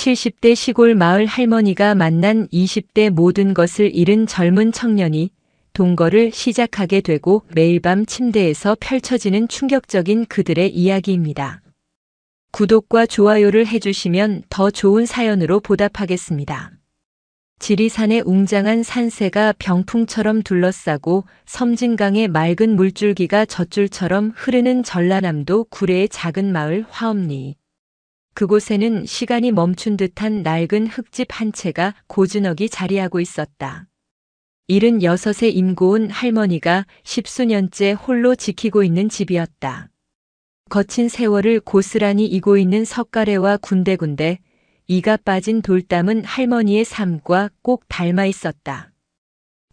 70대 시골 마을 할머니가 만난 20대 모든 것을 잃은 젊은 청년이 동거를 시작하게 되고 매일 밤 침대에서 펼쳐지는 충격적인 그들의 이야기입니다. 구독과 좋아요를 해주시면 더 좋은 사연으로 보답하겠습니다. 지리산의 웅장한 산세가 병풍처럼 둘러싸고 섬진강의 맑은 물줄기가 젖줄처럼 흐르는 전라남도 구례의 작은 마을 화엄리. 그곳에는 시간이 멈춘 듯한 낡은 흙집 한 채가 고즈넉이 자리하고 있었다. 76의 임고은 할머니가 십수년째 홀로 지키고 있는 집이었다. 거친 세월을 고스란히 이고 있는 석가래와 군데군데 이가 빠진 돌담은 할머니의 삶과 꼭 닮아 있었다.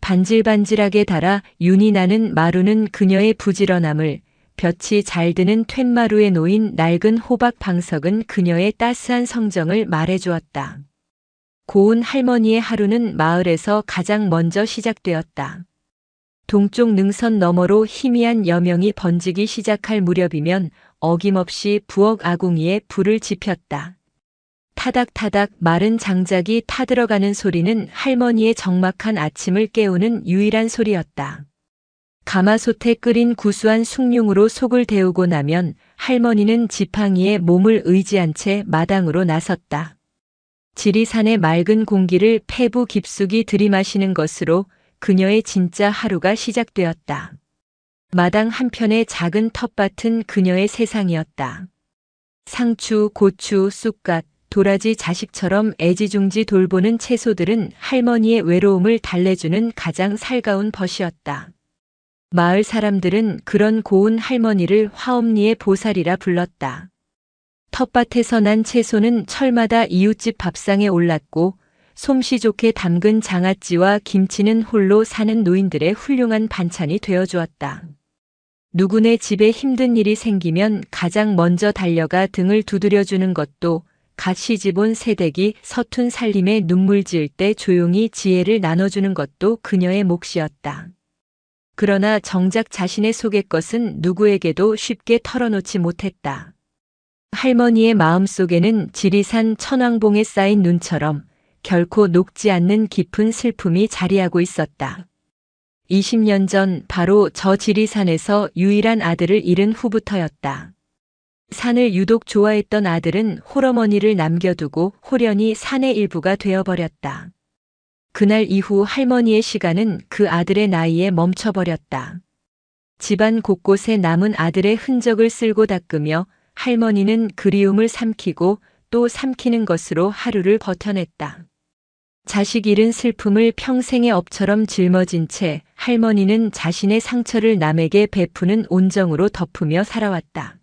반질반질하게 달아 윤이 나는 마루는 그녀의 부지런함을, 볕이 잘 드는 툇마루에 놓인 낡은 호박 방석은 그녀의 따스한 성정을 말해주었다. 고운 할머니의 하루는 마을에서 가장 먼저 시작되었다. 동쪽 능선 너머로 희미한 여명이 번지기 시작할 무렵이면 어김없이 부엌 아궁이에 불을 지폈다. 타닥타닥 마른 장작이 타들어가는 소리는 할머니의 적막한 아침을 깨우는 유일한 소리였다. 가마솥에 끓인 구수한 숭늉으로 속을 데우고 나면 할머니는 지팡이에 몸을 의지한 채 마당으로 나섰다. 지리산의 맑은 공기를 폐부 깊숙이 들이마시는 것으로 그녀의 진짜 하루가 시작되었다. 마당 한편의 작은 텃밭은 그녀의 세상이었다. 상추, 고추, 쑥갓, 도라지 자식처럼 애지중지 돌보는 채소들은 할머니의 외로움을 달래주는 가장 살가운 벗이었다. 마을 사람들은 그런 고운 할머니를 화엄리의 보살이라 불렀다. 텃밭에서 난 채소는 철마다 이웃집 밥상에 올랐고 솜씨 좋게 담근 장아찌와 김치는 홀로 사는 노인들의 훌륭한 반찬이 되어주었다. 누구네 집에 힘든 일이 생기면 가장 먼저 달려가 등을 두드려주는 것도 갓 시집온 새댁이 서툰 살림에 눈물 지을 때 조용히 지혜를 나눠주는 것도 그녀의 몫이었다. 그러나 정작 자신의 속의 것은 누구에게도 쉽게 털어놓지 못했다. 할머니의 마음속에는 지리산 천왕봉에 쌓인 눈처럼 결코 녹지 않는 깊은 슬픔이 자리하고 있었다. 20년 전 바로 저 지리산에서 유일한 아들을 잃은 후부터였다. 산을 유독 좋아했던 아들은 홀어머니를 남겨두고 홀연히 산의 일부가 되어버렸다. 그날 이후 할머니의 시간은 그 아들의 나이에 멈춰버렸다. 집안 곳곳에 남은 아들의 흔적을 쓸고 닦으며 할머니는 그리움을 삼키고 또 삼키는 것으로 하루를 버텨냈다. 자식 잃은 슬픔을 평생의 업처럼 짊어진 채 할머니는 자신의 상처를 남에게 베푸는 온정으로 덮으며 살아왔다.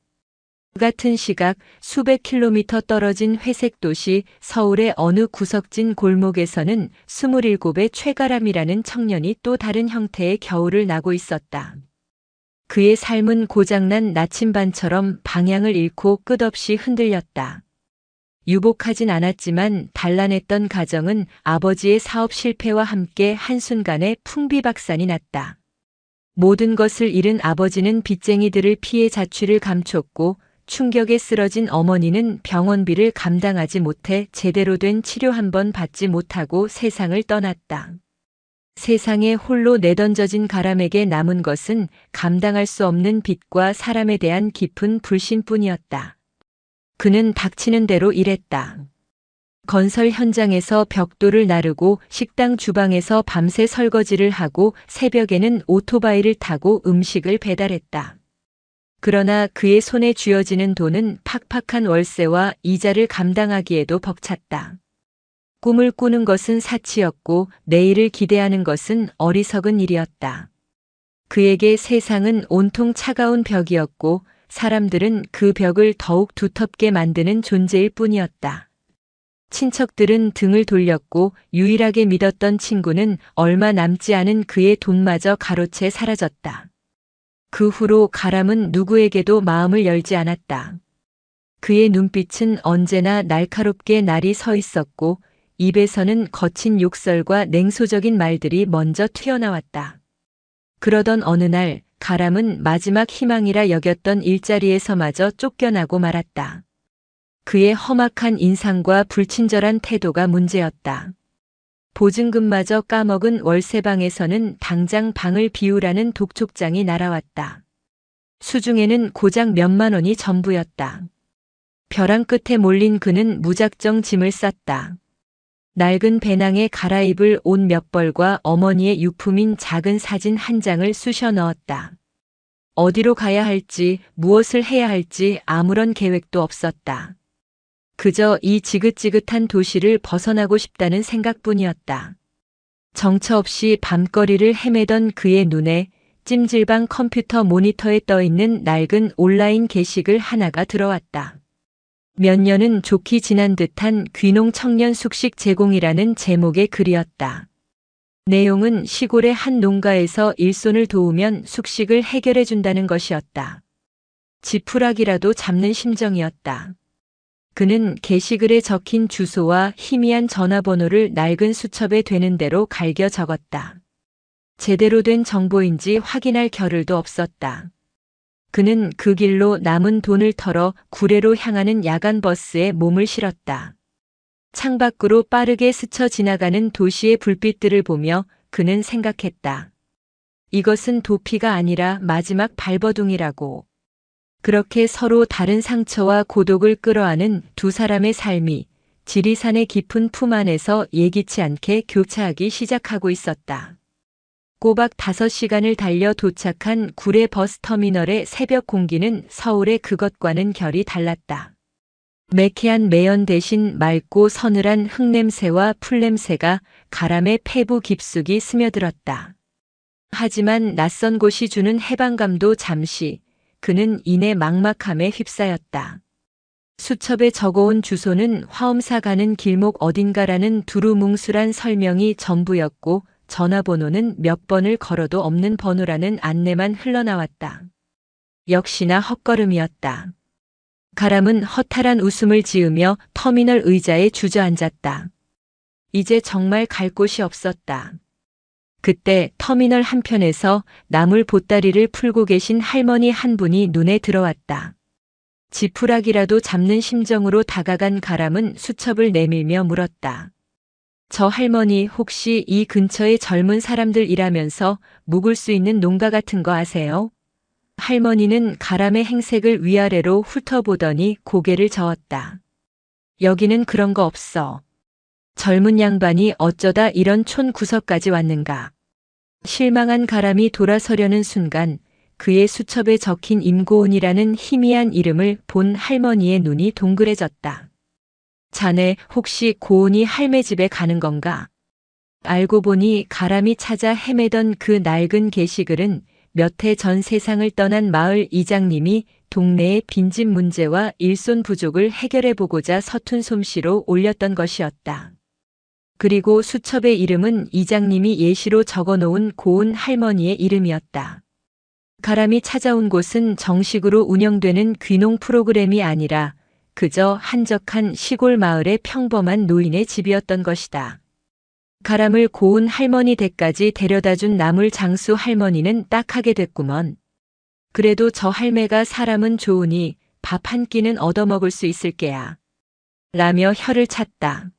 같은 시각 수백 킬로미터 떨어진 회색 도시 서울의 어느 구석진 골목에서는 27의 최가람이라는 청년이 또 다른 형태의 겨울을 나고 있었다. 그의 삶은 고장난 나침반처럼 방향을 잃고 끝없이 흔들렸다. 유복하진 않았지만 단란했던 가정은 아버지의 사업 실패와 함께 한순간에 풍비박산이 났다. 모든 것을 잃은 아버지는 빚쟁이들을 피해 자취를 감췄고 충격에 쓰러진 어머니는 병원비를 감당하지 못해 제대로 된 치료 한 번 받지 못하고 세상을 떠났다. 세상에 홀로 내던져진 가람에게 남은 것은 감당할 수 없는 빚과 사람에 대한 깊은 불신뿐이었다. 그는 닥치는 대로 일했다. 건설 현장에서 벽돌을 나르고 식당 주방에서 밤새 설거지를 하고 새벽에는 오토바이를 타고 음식을 배달했다. 그러나 그의 손에 쥐어지는 돈은 팍팍한 월세와 이자를 감당하기에도 벅찼다. 꿈을 꾸는 것은 사치였고 내일을 기대하는 것은 어리석은 일이었다. 그에게 세상은 온통 차가운 벽이었고 사람들은 그 벽을 더욱 두텁게 만드는 존재일 뿐이었다. 친척들은 등을 돌렸고 유일하게 믿었던 친구는 얼마 남지 않은 그의 돈마저 가로채 사라졌다. 그 후로 가람은 누구에게도 마음을 열지 않았다. 그의 눈빛은 언제나 날카롭게 날이 서 있었고 입에서는 거친 욕설과 냉소적인 말들이 먼저 튀어나왔다. 그러던 어느 날 가람은 마지막 희망이라 여겼던 일자리에서마저 쫓겨나고 말았다. 그의 험악한 인상과 불친절한 태도가 문제였다. 보증금마저 까먹은 월세방에서는 당장 방을 비우라는 독촉장이 날아왔다. 수중에는 고작 몇만 원이 전부였다. 벼랑 끝에 몰린 그는 무작정 짐을 쌌다. 낡은 배낭에 갈아입을 옷 몇 벌과 어머니의 유품인 작은 사진 한 장을 쑤셔 넣었다. 어디로 가야 할지, 무엇을 해야 할지 아무런 계획도 없었다. 그저 이 지긋지긋한 도시를 벗어나고 싶다는 생각뿐이었다. 정처 없이 밤거리를 헤매던 그의 눈에 찜질방 컴퓨터 모니터에 떠있는 낡은 온라인 게시글 하나가 들어왔다. 몇 년은 좋게 지난 듯한 귀농 청년 숙식 제공이라는 제목의 글이었다. 내용은 시골의 한 농가에서 일손을 도우면 숙식을 해결해 준다는 것이었다. 지푸라기라도 잡는 심정이었다. 그는 게시글에 적힌 주소와 희미한 전화번호를 낡은 수첩에 되는 대로 갈겨 적었다. 제대로 된 정보인지 확인할 겨를도 없었다. 그는 그 길로 남은 돈을 털어 구례로 향하는 야간 버스에 몸을 실었다. 창밖으로 빠르게 스쳐 지나가는 도시의 불빛들을 보며 그는 생각했다. 이것은 도피가 아니라 마지막 발버둥이라고. 그렇게 서로 다른 상처와 고독을 끌어안은 두 사람의 삶이 지리산의 깊은 품 안에서 예기치 않게 교차하기 시작하고 있었다. 꼬박 5시간을 달려 도착한 구례 버스터미널의 새벽 공기는 서울의 그것과는 결이 달랐다. 매캐한 매연 대신 맑고 서늘한 흙냄새와 풀냄새가 가람의 폐부 깊숙이 스며들었다. 하지만 낯선 곳이 주는 해방감도 잠시, 그는 이내 막막함에 휩싸였다. 수첩에 적어온 주소는 화엄사 가는 길목 어딘가라는 두루뭉술한 설명이 전부였고 전화번호는 몇 번을 걸어도 없는 번호라는 안내만 흘러나왔다. 역시나 헛걸음이었다. 가람은 허탈한 웃음을 지으며 터미널 의자에 주저앉았다. 이제 정말 갈 곳이 없었다. 그때 터미널 한편에서 나물 보따리를 풀고 계신 할머니 한 분이 눈에 들어왔다. 지푸라기라도 잡는 심정으로 다가간 가람은 수첩을 내밀며 물었다. 저 할머니 혹시 이 근처의 젊은 사람들 일하면서 묵을 수 있는 농가 같은 거 아세요? 할머니는 가람의 행색을 위아래로 훑어보더니 고개를 저었다. 여기는 그런 거 없어. 젊은 양반이 어쩌다 이런 촌 구석까지 왔는가. 실망한 가람이 돌아서려는 순간 그의 수첩에 적힌 임고은이라는 희미한 이름을 본 할머니의 눈이 동그래졌다. 자네 혹시 고은이 할매 집에 가는 건가? 알고 보니 가람이 찾아 헤매던 그 낡은 게시글은 몇 해 전 세상을 떠난 마을 이장님이 동네의 빈집 문제와 일손 부족을 해결해보고자 서툰 솜씨로 올렸던 것이었다. 그리고 수첩의 이름은 이장님이 예시로 적어놓은 고은 할머니의 이름이었다. 가람이 찾아온 곳은 정식으로 운영되는 귀농 프로그램이 아니라 그저 한적한 시골 마을의 평범한 노인의 집이었던 것이다. 가람을 고은 할머니 댁까지 데려다준 나물 장수 할머니는 딱하게 됐구먼. 그래도 저 할매가 사람은 좋으니 밥 한 끼는 얻어먹을 수 있을 게야. 라며 혀를 찼다.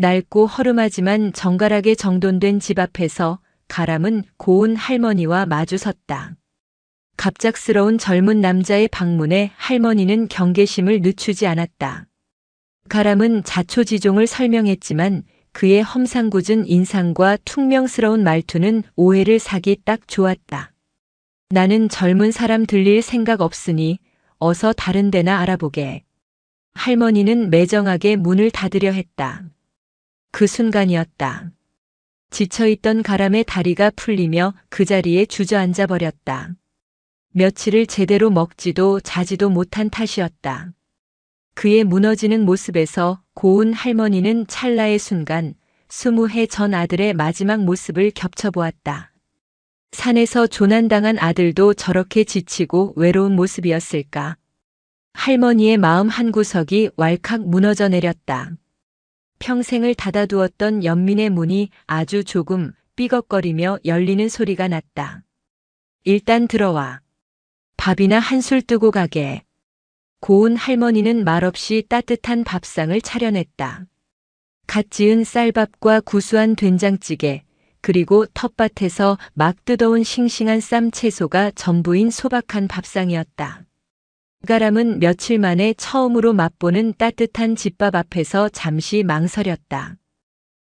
낡고 허름하지만 정갈하게 정돈된 집 앞에서 가람은 고은 할머니와 마주섰다. 갑작스러운 젊은 남자의 방문에 할머니는 경계심을 늦추지 않았다. 가람은 자초지종을 설명했지만 그의 험상궂은 인상과 퉁명스러운 말투는 오해를 사기 딱 좋았다. 나는 젊은 사람 들릴 생각 없으니 어서 다른 데나 알아보게. 할머니는 매정하게 문을 닫으려 했다. 그 순간이었다. 지쳐있던 가람의 다리가 풀리며 그 자리에 주저앉아 버렸다. 며칠을 제대로 먹지도 자지도 못한 탓이었다. 그의 무너지는 모습에서 고운 할머니는 찰나의 순간 20해 전 아들의 마지막 모습을 겹쳐보았다. 산에서 조난당한 아들도 저렇게 지치고 외로운 모습이었을까? 할머니의 마음 한구석이 왈칵 무너져 내렸다. 평생을 닫아두었던 연민의 문이 아주 조금 삐걱거리며 열리는 소리가 났다. 일단 들어와. 밥이나 한술 뜨고 가게. 고운 할머니는 말없이 따뜻한 밥상을 차려냈다. 갓 지은 쌀밥과 구수한 된장찌개, 그리고 텃밭에서 막 뜯어온 싱싱한 쌈 채소가 전부인 소박한 밥상이었다. 가람은 며칠 만에 처음으로 맛보는 따뜻한 집밥 앞에서 잠시 망설였다.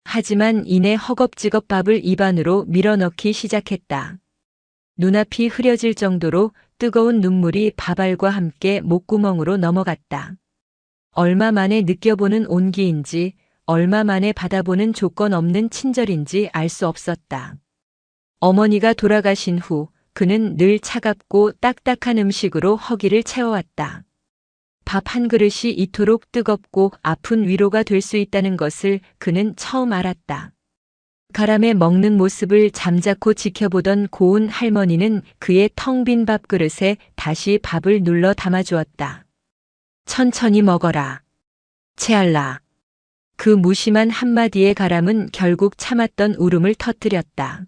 하지만 이내 허겁지겁 밥을 입안으로 밀어넣기 시작했다. 눈앞이 흐려질 정도로 뜨거운 눈물이 밥알과 함께 목구멍으로 넘어갔다. 얼마 만에 느껴보는 온기인지 얼마 만에 받아보는 조건 없는 친절인지 알 수 없었다. 어머니가 돌아가신 후 그는 늘 차갑고 딱딱한 음식으로 허기를 채워왔다. 밥 한 그릇이 이토록 뜨겁고 아픈 위로가 될 수 있다는 것을 그는 처음 알았다. 가람의 먹는 모습을 잠자코 지켜보던 고운 할머니는 그의 텅 빈 밥그릇에 다시 밥을 눌러 담아주었다. 천천히 먹어라. 채알라. 그 무심한 한마디에 가람은 결국 참았던 울음을 터뜨렸다.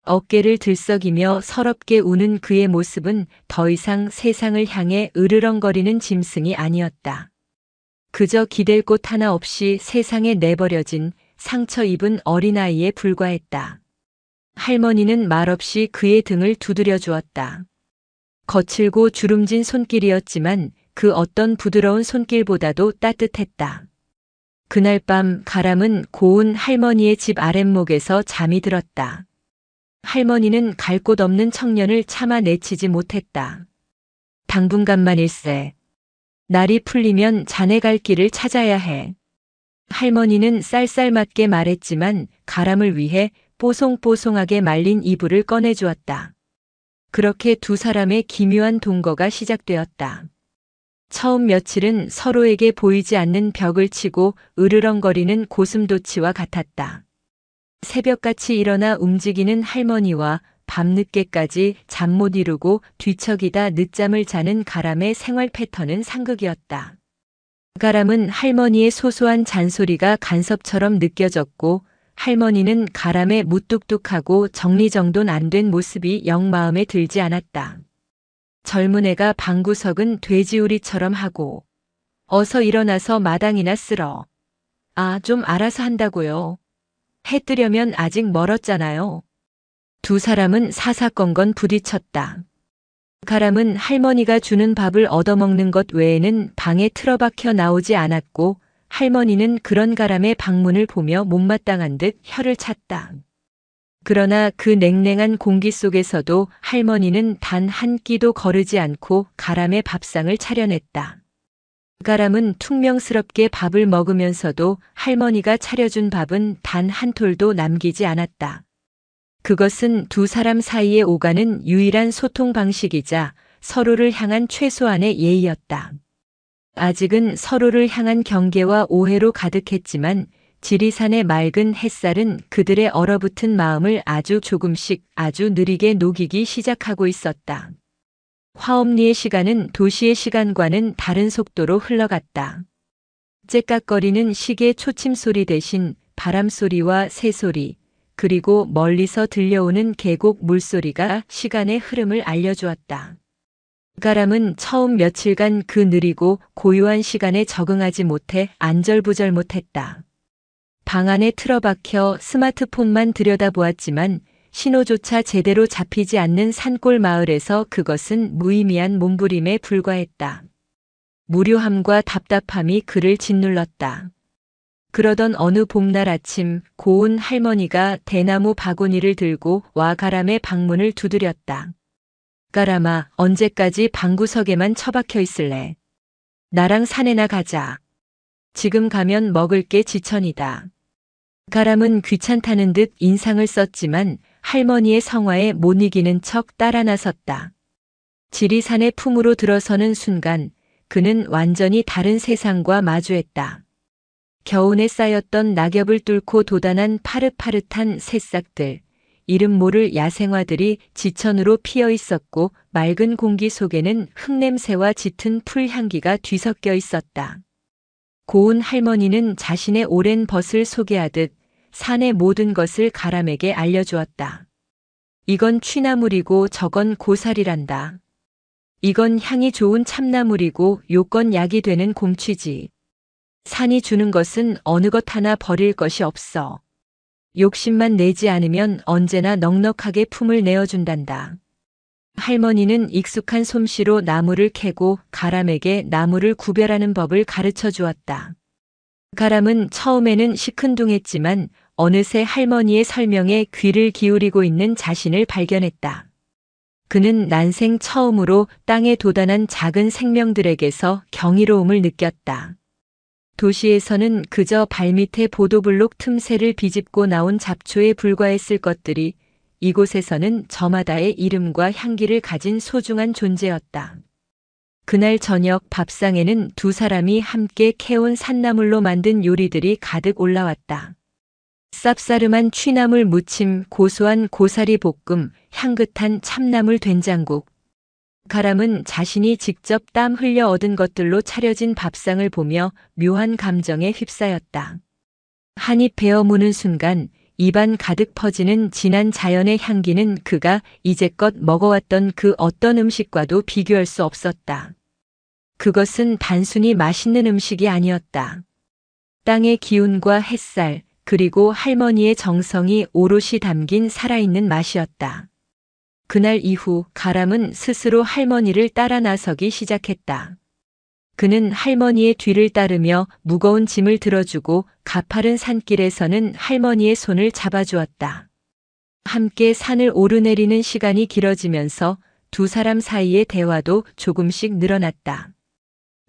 어깨를 들썩이며 서럽게 우는 그의 모습은 더 이상 세상을 향해 으르렁거리는 짐승이 아니었다. 그저 기댈 곳 하나 없이 세상에 내버려진 상처 입은 어린아이에 불과했다. 할머니는 말없이 그의 등을 두드려 주었다. 거칠고 주름진 손길이었지만 그 어떤 부드러운 손길보다도 따뜻했다. 그날 밤 가람은 고운 할머니의 집 아랫목에서 잠이 들었다. 할머니는 갈 곳 없는 청년을 차마 내치지 못했다. 당분간만일세. 날이 풀리면 자네 갈 길을 찾아야 해. 할머니는 쌀쌀맞게 말했지만 가람을 위해 뽀송뽀송하게 말린 이불을 꺼내주었다. 그렇게 두 사람의 기묘한 동거가 시작되었다. 처음 며칠은 서로에게 보이지 않는 벽을 치고 으르렁거리는 고슴도치와 같았다. 새벽같이 일어나 움직이는 할머니와 밤늦게까지 잠 못 이루고 뒤척이다 늦잠을 자는 가람의 생활 패턴은 상극이었다. 가람은 할머니의 소소한 잔소리가 간섭처럼 느껴졌고 할머니는 가람의 무뚝뚝하고 정리정돈 안 된 모습이 영 마음에 들지 않았다. 젊은 애가 방구석은 돼지우리처럼 하고 어서 일어나서 마당이나 쓸어. 아, 좀 알아서 한다고요. 해 뜨려면 아직 멀었잖아요. 두 사람은 사사건건 부딪혔다. 가람은 할머니가 주는 밥을 얻어먹는 것 외에는 방에 틀어박혀 나오지 않았고 할머니는 그런 가람의 방문을 보며 못마땅한 듯 혀를 찼다. 그러나 그 냉랭한 공기 속에서도 할머니는 단 한 끼도 거르지 않고 가람의 밥상을 차려냈다. 가람은 퉁명스럽게 밥을 먹으면서도 할머니가 차려준 밥은 단 한 톨도 남기지 않았다. 그것은 두 사람 사이에 오가는 유일한 소통 방식이자 서로를 향한 최소한의 예의였다. 아직은 서로를 향한 경계와 오해로 가득했지만 지리산의 맑은 햇살은 그들의 얼어붙은 마음을 아주 조금씩 아주 느리게 녹이기 시작하고 있었다. 화엄리의 시간은 도시의 시간과는 다른 속도로 흘러갔다. 째깍거리는 시계 초침소리 대신 바람소리와 새소리, 그리고 멀리서 들려오는 계곡 물소리가 시간의 흐름을 알려주었다. 가람은 처음 며칠간 그 느리고 고요한 시간에 적응하지 못해 안절부절 못했다. 방 안에 틀어박혀 스마트폰만 들여다보았지만 신호조차 제대로 잡히지 않는 산골 마을에서 그것은 무의미한 몸부림에 불과했다. 무료함과 답답함이 그를 짓눌렀다. 그러던 어느 봄날 아침 고운 할머니가 대나무 바구니를 들고 와 가람의 방문을 두드렸다. 가람아, 언제까지 방구석에만 처박혀 있을래? 나랑 산에나 가자. 지금 가면 먹을 게 지천이다. 가람은 귀찮다는 듯 인상을 썼지만 할머니의 성화에 못 이기는 척 따라 나섰다. 지리산의 품으로 들어서는 순간 그는 완전히 다른 세상과 마주했다. 겨우내 쌓였던 낙엽을 뚫고 돋아난 파릇파릇한 새싹들, 이름 모를 야생화들이 지천으로 피어 있었고 맑은 공기 속에는 흙냄새와 짙은 풀향기가 뒤섞여 있었다. 고운 할머니는 자신의 오랜 벗을 소개하듯 산의 모든 것을 가람에게 알려주었다. 이건 취나물이고 저건 고사리란다. 이건 향이 좋은 참나물이고 요건 약이 되는 곰취지. 산이 주는 것은 어느 것 하나 버릴 것이 없어. 욕심만 내지 않으면 언제나 넉넉하게 품을 내어준단다. 할머니는 익숙한 솜씨로 나무를 캐고 가람에게 나무를 구별하는 법을 가르쳐 주었다. 가람은 처음에는 시큰둥했지만 어느새 할머니의 설명에 귀를 기울이고 있는 자신을 발견했다. 그는 난생 처음으로 땅에 도단한 작은 생명들에게서 경이로움을 느꼈다. 도시에서는 그저 발밑에 보도블록 틈새를 비집고 나온 잡초에 불과했을 것들이 이곳에서는 저마다의 이름과 향기를 가진 소중한 존재였다. 그날 저녁 밥상에는 두 사람이 함께 캐온 산나물로 만든 요리들이 가득 올라왔다. 쌉싸름한 취나물 무침, 고소한 고사리 볶음, 향긋한 참나물 된장국. 가람은 자신이 직접 땀 흘려 얻은 것들로 차려진 밥상을 보며 묘한 감정에 휩싸였다. 한입 베어 무는 순간 입안 가득 퍼지는 진한 자연의 향기는 그가 이제껏 먹어왔던 그 어떤 음식과도 비교할 수 없었다. 그것은 단순히 맛있는 음식이 아니었다. 땅의 기운과 햇살, 그리고 할머니의 정성이 오롯이 담긴 살아있는 맛이었다. 그날 이후 가람은 스스로 할머니를 따라 나서기 시작했다. 그는 할머니의 뒤를 따르며 무거운 짐을 들어주고 가파른 산길에서는 할머니의 손을 잡아주었다. 함께 산을 오르내리는 시간이 길어지면서 두 사람 사이의 대화도 조금씩 늘어났다.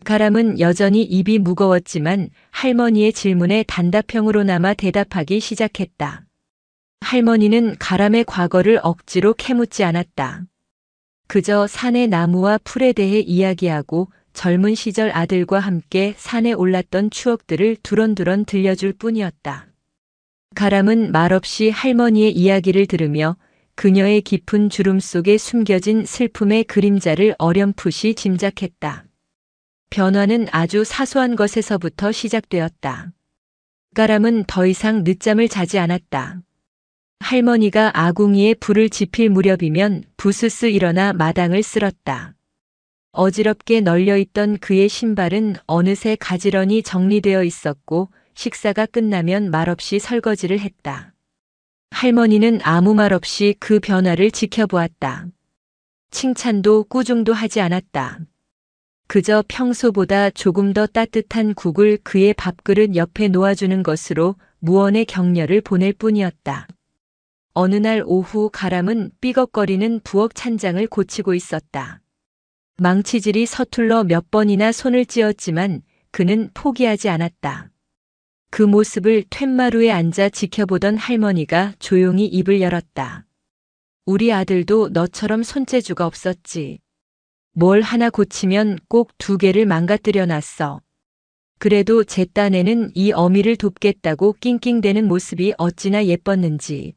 가람은 여전히 입이 무거웠지만 할머니의 질문에 단답형으로나마 대답하기 시작했다. 할머니는 가람의 과거를 억지로 캐묻지 않았다. 그저 산의 나무와 풀에 대해 이야기하고 젊은 시절 아들과 함께 산에 올랐던 추억들을 두런두런 들려줄 뿐이었다. 가람은 말없이 할머니의 이야기를 들으며 그녀의 깊은 주름 속에 숨겨진 슬픔의 그림자를 어렴풋이 짐작했다. 변화는 아주 사소한 것에서부터 시작되었다. 가람은 더 이상 늦잠을 자지 않았다. 할머니가 아궁이에 불을 지필 무렵이면 부스스 일어나 마당을 쓸었다. 어지럽게 널려있던 그의 신발은 어느새 가지런히 정리되어 있었고 식사가 끝나면 말없이 설거지를 했다. 할머니는 아무 말 없이 그 변화를 지켜보았다. 칭찬도 꾸중도 하지 않았다. 그저 평소보다 조금 더 따뜻한 국을 그의 밥그릇 옆에 놓아주는 것으로 무언의 격려를 보낼 뿐이었다. 어느 날 오후 가람은 삐걱거리는 부엌 찬장을 고치고 있었다. 망치질이 서툴러 몇 번이나 손을 찧었지만 그는 포기하지 않았다. 그 모습을 툇마루에 앉아 지켜보던 할머니가 조용히 입을 열었다. 우리 아들도 너처럼 손재주가 없었지. 뭘 하나 고치면 꼭 두 개를 망가뜨려 놨어. 그래도 제 딴에는 이 어미를 돕겠다고 낑낑대는 모습이 어찌나 예뻤는지.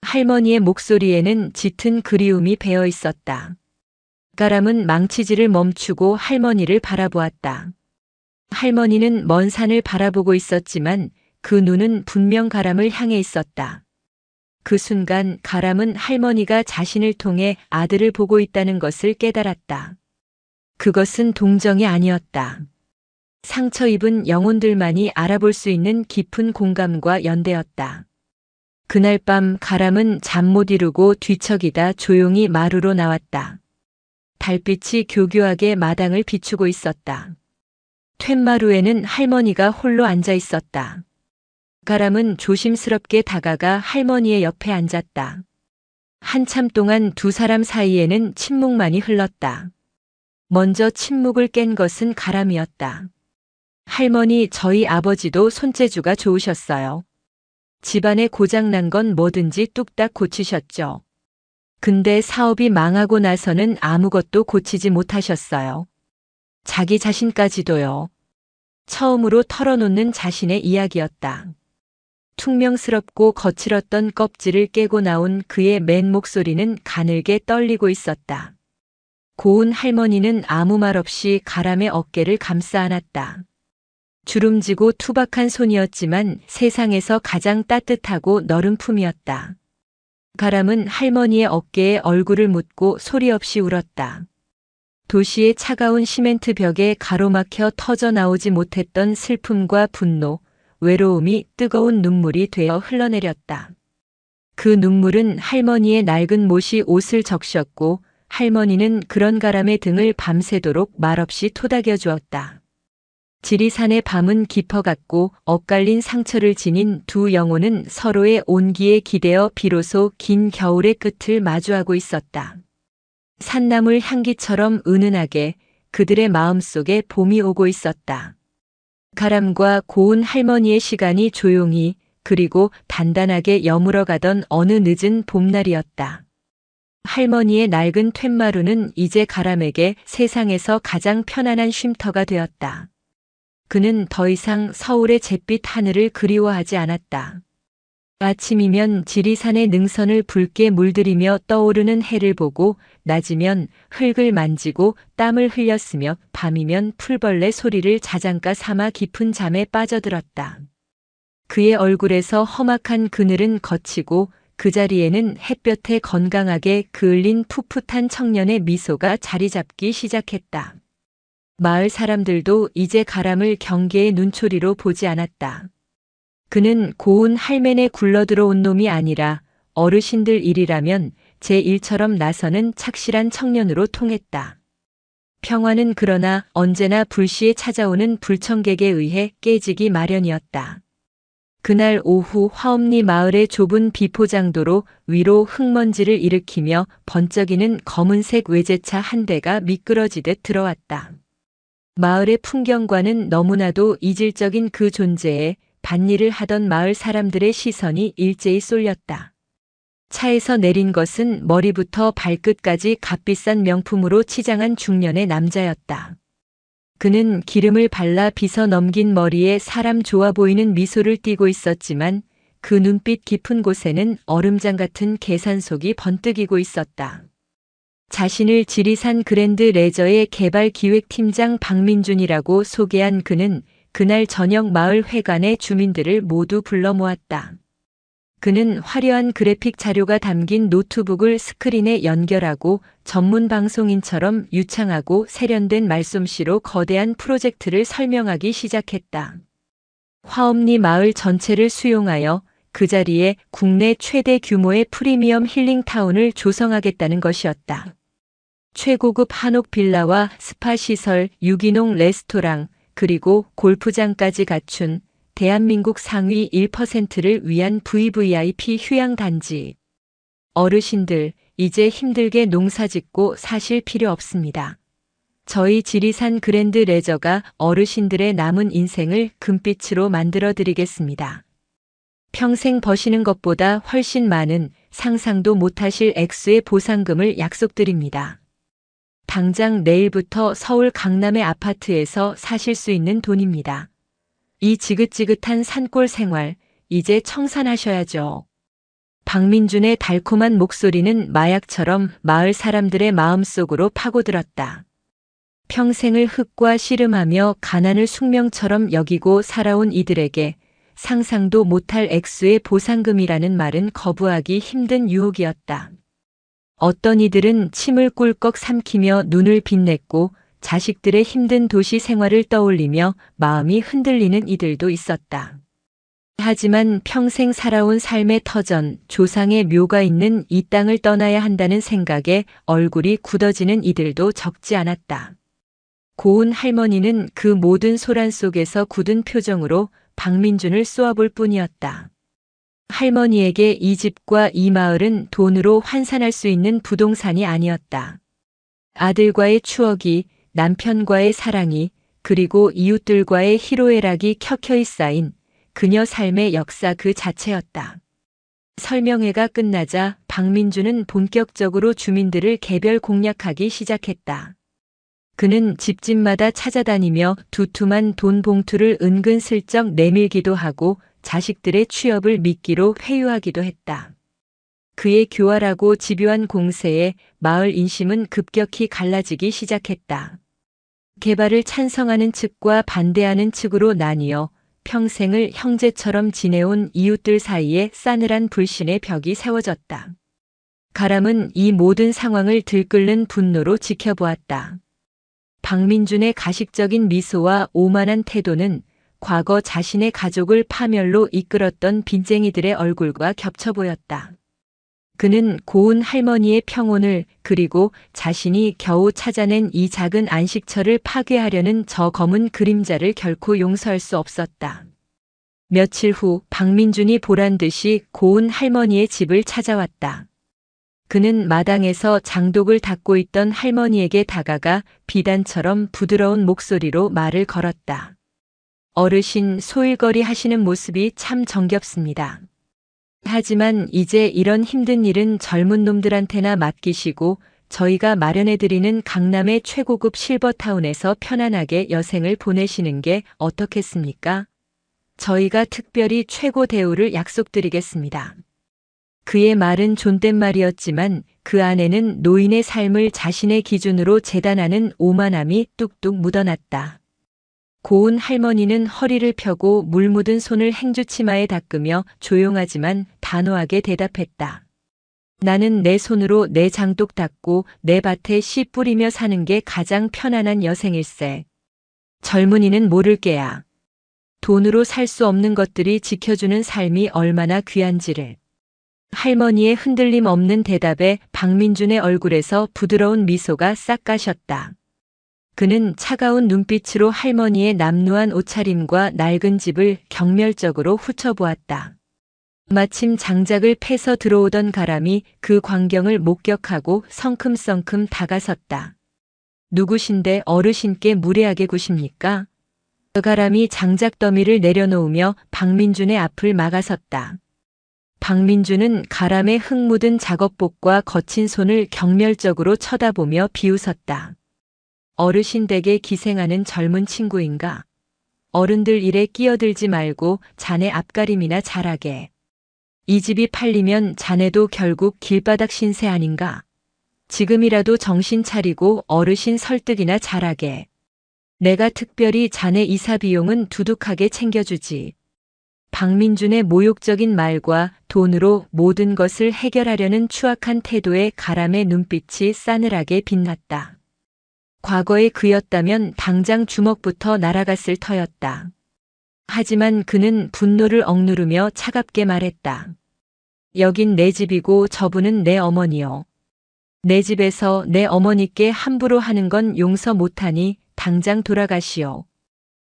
할머니의 목소리에는 짙은 그리움이 배어 있었다. 가람은 망치질을 멈추고 할머니를 바라보았다. 할머니는 먼 산을 바라보고 있었지만 그 눈은 분명 가람을 향해 있었다. 그 순간 가람은 할머니가 자신을 통해 아들을 보고 있다는 것을 깨달았다. 그것은 동정이 아니었다. 상처 입은 영혼들만이 알아볼 수 있는 깊은 공감과 연대였다. 그날 밤 가람은 잠 못 이루고 뒤척이다 조용히 마루로 나왔다. 달빛이 교교하게 마당을 비추고 있었다. 툇마루에는 할머니가 홀로 앉아 있었다. 가람은 조심스럽게 다가가 할머니의 옆에 앉았다. 한참 동안 두 사람 사이에는 침묵만이 흘렀다. 먼저 침묵을 깬 것은 가람이었다. 할머니, 저희 아버지도 손재주가 좋으셨어요. 집안에 고장난 건 뭐든지 뚝딱 고치셨죠. 근데 사업이 망하고 나서는 아무것도 고치지 못하셨어요. 자기 자신까지도요. 처음으로 털어놓는 자신의 이야기였다. 퉁명스럽고 거칠었던 껍질을 깨고 나온 그의 맨 목소리는 가늘게 떨리고 있었다. 고운 할머니는 아무 말 없이 가람의 어깨를 감싸 안았다. 주름지고 투박한 손이었지만 세상에서 가장 따뜻하고 너른 품이었다. 가람은 할머니의 어깨에 얼굴을 묻고 소리 없이 울었다. 도시의 차가운 시멘트 벽에 가로막혀 터져 나오지 못했던 슬픔과 분노, 외로움이 뜨거운 눈물이 되어 흘러내렸다. 그 눈물은 할머니의 낡은 못이 옷을 적셨고 할머니는 그런 가람의 등을 밤새도록 말없이 토닥여 주었다. 지리산의 밤은 깊어갔고 엇갈린 상처를 지닌 두 영혼은 서로의 온기에 기대어 비로소 긴 겨울의 끝을 마주하고 있었다. 산나물 향기처럼 은은하게 그들의 마음속에 봄이 오고 있었다. 가람과 고운 할머니의 시간이 조용히 그리고 단단하게 여물어가던 어느 늦은 봄날이었다. 할머니의 낡은 툇마루는 이제 가람에게 세상에서 가장 편안한 쉼터가 되었다. 그는 더 이상 서울의 잿빛 하늘을 그리워하지 않았다. 아침이면 지리산의 능선을 붉게 물들이며 떠오르는 해를 보고 낮이면 흙을 만지고 땀을 흘렸으며 밤이면 풀벌레 소리를 자장가 삼아 깊은 잠에 빠져들었다. 그의 얼굴에서 험악한 그늘은 걷히고 그 자리에는 햇볕에 건강하게 그을린 풋풋한 청년의 미소가 자리 잡기 시작했다. 마을 사람들도 이제 가람을 경계의 눈초리로 보지 않았다. 그는 고운 할맨에 굴러들어온 놈이 아니라 어르신들 일이라면 제1처럼 나서는 착실한 청년으로 통했다. 평화는 그러나 언제나 불시에 찾아오는 불청객에 의해 깨지기 마련이었다. 그날 오후 화엄리 마을의 좁은 비포장도로 위로 흙먼지를 일으키며 번쩍이는 검은색 외제차 한 대가 미끄러지듯 들어왔다. 마을의 풍경과는 너무나도 이질적인 그 존재에 밭일을 하던 마을 사람들의 시선이 일제히 쏠렸다. 차에서 내린 것은 머리부터 발끝까지 값비싼 명품으로 치장한 중년의 남자였다. 그는 기름을 발라 빗어 넘긴 머리에 사람 좋아 보이는 미소를 띠고 있었지만 그 눈빛 깊은 곳에는 얼음장 같은 계산속이 번뜩이고 있었다. 자신을 지리산 그랜드 레저의 개발기획팀장 박민준이라고 소개한 그는 그날 저녁 마을 회관의 주민들을 모두 불러 모았다. 그는 화려한 그래픽 자료가 담긴 노트북을 스크린에 연결하고 전문 방송인처럼 유창하고 세련된 말솜씨로 거대한 프로젝트를 설명하기 시작했다. 화엄리 마을 전체를 수용하여 그 자리에 국내 최대 규모의 프리미엄 힐링타운을 조성하겠다는 것이었다. 최고급 한옥 빌라와 스파 시설, 유기농 레스토랑, 그리고 골프장까지 갖춘 대한민국 상위 1%를 위한 VVIP 휴양단지. 어르신들, 이제 힘들게 농사짓고 사실 필요 없습니다. 저희 지리산 그랜드 레저가 어르신들의 남은 인생을 금빛으로 만들어 드리겠습니다. 평생 버시는 것보다 훨씬 많은 상상도 못하실 액수의 보상금을 약속드립니다. 당장 내일부터 서울 강남의 아파트에서 사실 수 있는 돈입니다. 이 지긋지긋한 산골 생활, 이제 청산하셔야죠. 박민준의 달콤한 목소리는 마약처럼 마을 사람들의 마음속으로 파고들었다. 평생을 흙과 씨름하며 가난을 숙명처럼 여기고 살아온 이들에게 상상도 못할 액수의 보상금이라는 말은 거부하기 힘든 유혹이었다. 어떤 이들은 침을 꿀꺽 삼키며 눈을 빛냈고 자식들의 힘든 도시 생활을 떠올리며 마음이 흔들리는 이들도 있었다. 하지만 평생 살아온 삶의 터전, 조상의 묘가 있는 이 땅을 떠나야 한다는 생각에 얼굴이 굳어지는 이들도 적지 않았다. 고운 할머니는 그 모든 소란 속에서 굳은 표정으로 박민준을 쏘아볼 뿐이었다. 할머니에게 이 집과 이 마을은 돈으로 환산할 수 있는 부동산이 아니었다. 아들과의 추억이, 남편과의 사랑이, 그리고 이웃들과의 희로애락이 켜켜이 쌓인 그녀 삶의 역사 그 자체였다. 설명회가 끝나자 박민준은 본격적으로 주민들을 개별 공략하기 시작했다. 그는 집집마다 찾아다니며 두툼한 돈 봉투를 은근슬쩍 내밀기도 하고 자식들의 취업을 미끼로 회유하기도 했다. 그의 교활하고 집요한 공세에 마을 인심은 급격히 갈라지기 시작했다. 개발을 찬성하는 측과 반대하는 측으로 나뉘어 평생을 형제처럼 지내온 이웃들 사이에 싸늘한 불신의 벽이 세워졌다. 가람은 이 모든 상황을 들끓는 분노로 지켜보았다. 박민준의 가식적인 미소와 오만한 태도는 과거 자신의 가족을 파멸로 이끌었던 빚쟁이들의 얼굴과 겹쳐 보였다. 그는 고운 할머니의 평온을 그리고 자신이 겨우 찾아낸 이 작은 안식처를 파괴하려는 저 검은 그림자를 결코 용서할 수 없었다. 며칠 후 박민준이 보란 듯이 고운 할머니의 집을 찾아왔다. 그는 마당에서 장독을 닦고 있던 할머니에게 다가가 비단처럼 부드러운 목소리로 말을 걸었다. 어르신 소일거리 하시는 모습이 참 정겹습니다. 하지만 이제 이런 힘든 일은 젊은 놈들한테나 맡기시고 저희가 마련해드리는 강남의 최고급 실버타운에서 편안하게 여생을 보내시는 게 어떻겠습니까? 저희가 특별히 최고 대우를 약속드리겠습니다. 그의 말은 존댓말이었지만 그 안에는 노인의 삶을 자신의 기준으로 재단하는 오만함이 뚝뚝 묻어났다. 고운 할머니는 허리를 펴고 물 묻은 손을 행주치마에 닦으며 조용하지만 단호하게 대답했다. 나는 내 손으로 내 장독 닦고 내 밭에 씨 뿌리며 사는 게 가장 편안한 여생일세. 젊은이는 모를 게야. 돈으로 살 수 없는 것들이 지켜주는 삶이 얼마나 귀한지를. 할머니의 흔들림 없는 대답에 박민준의 얼굴에서 부드러운 미소가 싹 가셨다. 그는 차가운 눈빛으로 할머니의 남루한 옷차림과 낡은 집을 경멸적으로 훑어보았다. 마침 장작을 패서 들어오던 가람이 그 광경을 목격하고 성큼성큼 다가섰다. 누구신데 어르신께 무례하게 구십니까? 가람이 장작 더미를 내려놓으며 박민준의 앞을 막아섰다. 박민준은 가람의 흙 묻은 작업복과 거친 손을 경멸적으로 쳐다보며 비웃었다. 어르신 댁에 기생하는 젊은 친구인가? 어른들 일에 끼어들지 말고 자네 앞가림이나 잘하게. 이 집이 팔리면 자네도 결국 길바닥 신세 아닌가? 지금이라도 정신 차리고 어르신 설득이나 잘하게. 내가 특별히 자네 이사 비용은 두둑하게 챙겨주지. 박민준의 모욕적인 말과 돈으로 모든 것을 해결하려는 추악한 태도에 가람의 눈빛이 싸늘하게 빛났다. 과거의 그였다면 당장 주먹부터 날아갔을 터였다. 하지만 그는 분노를 억누르며 차갑게 말했다. 여긴 내 집이고 저분은 내 어머니요. 내 집에서 내 어머니께 함부로 하는 건 용서 못하니 당장 돌아가시오.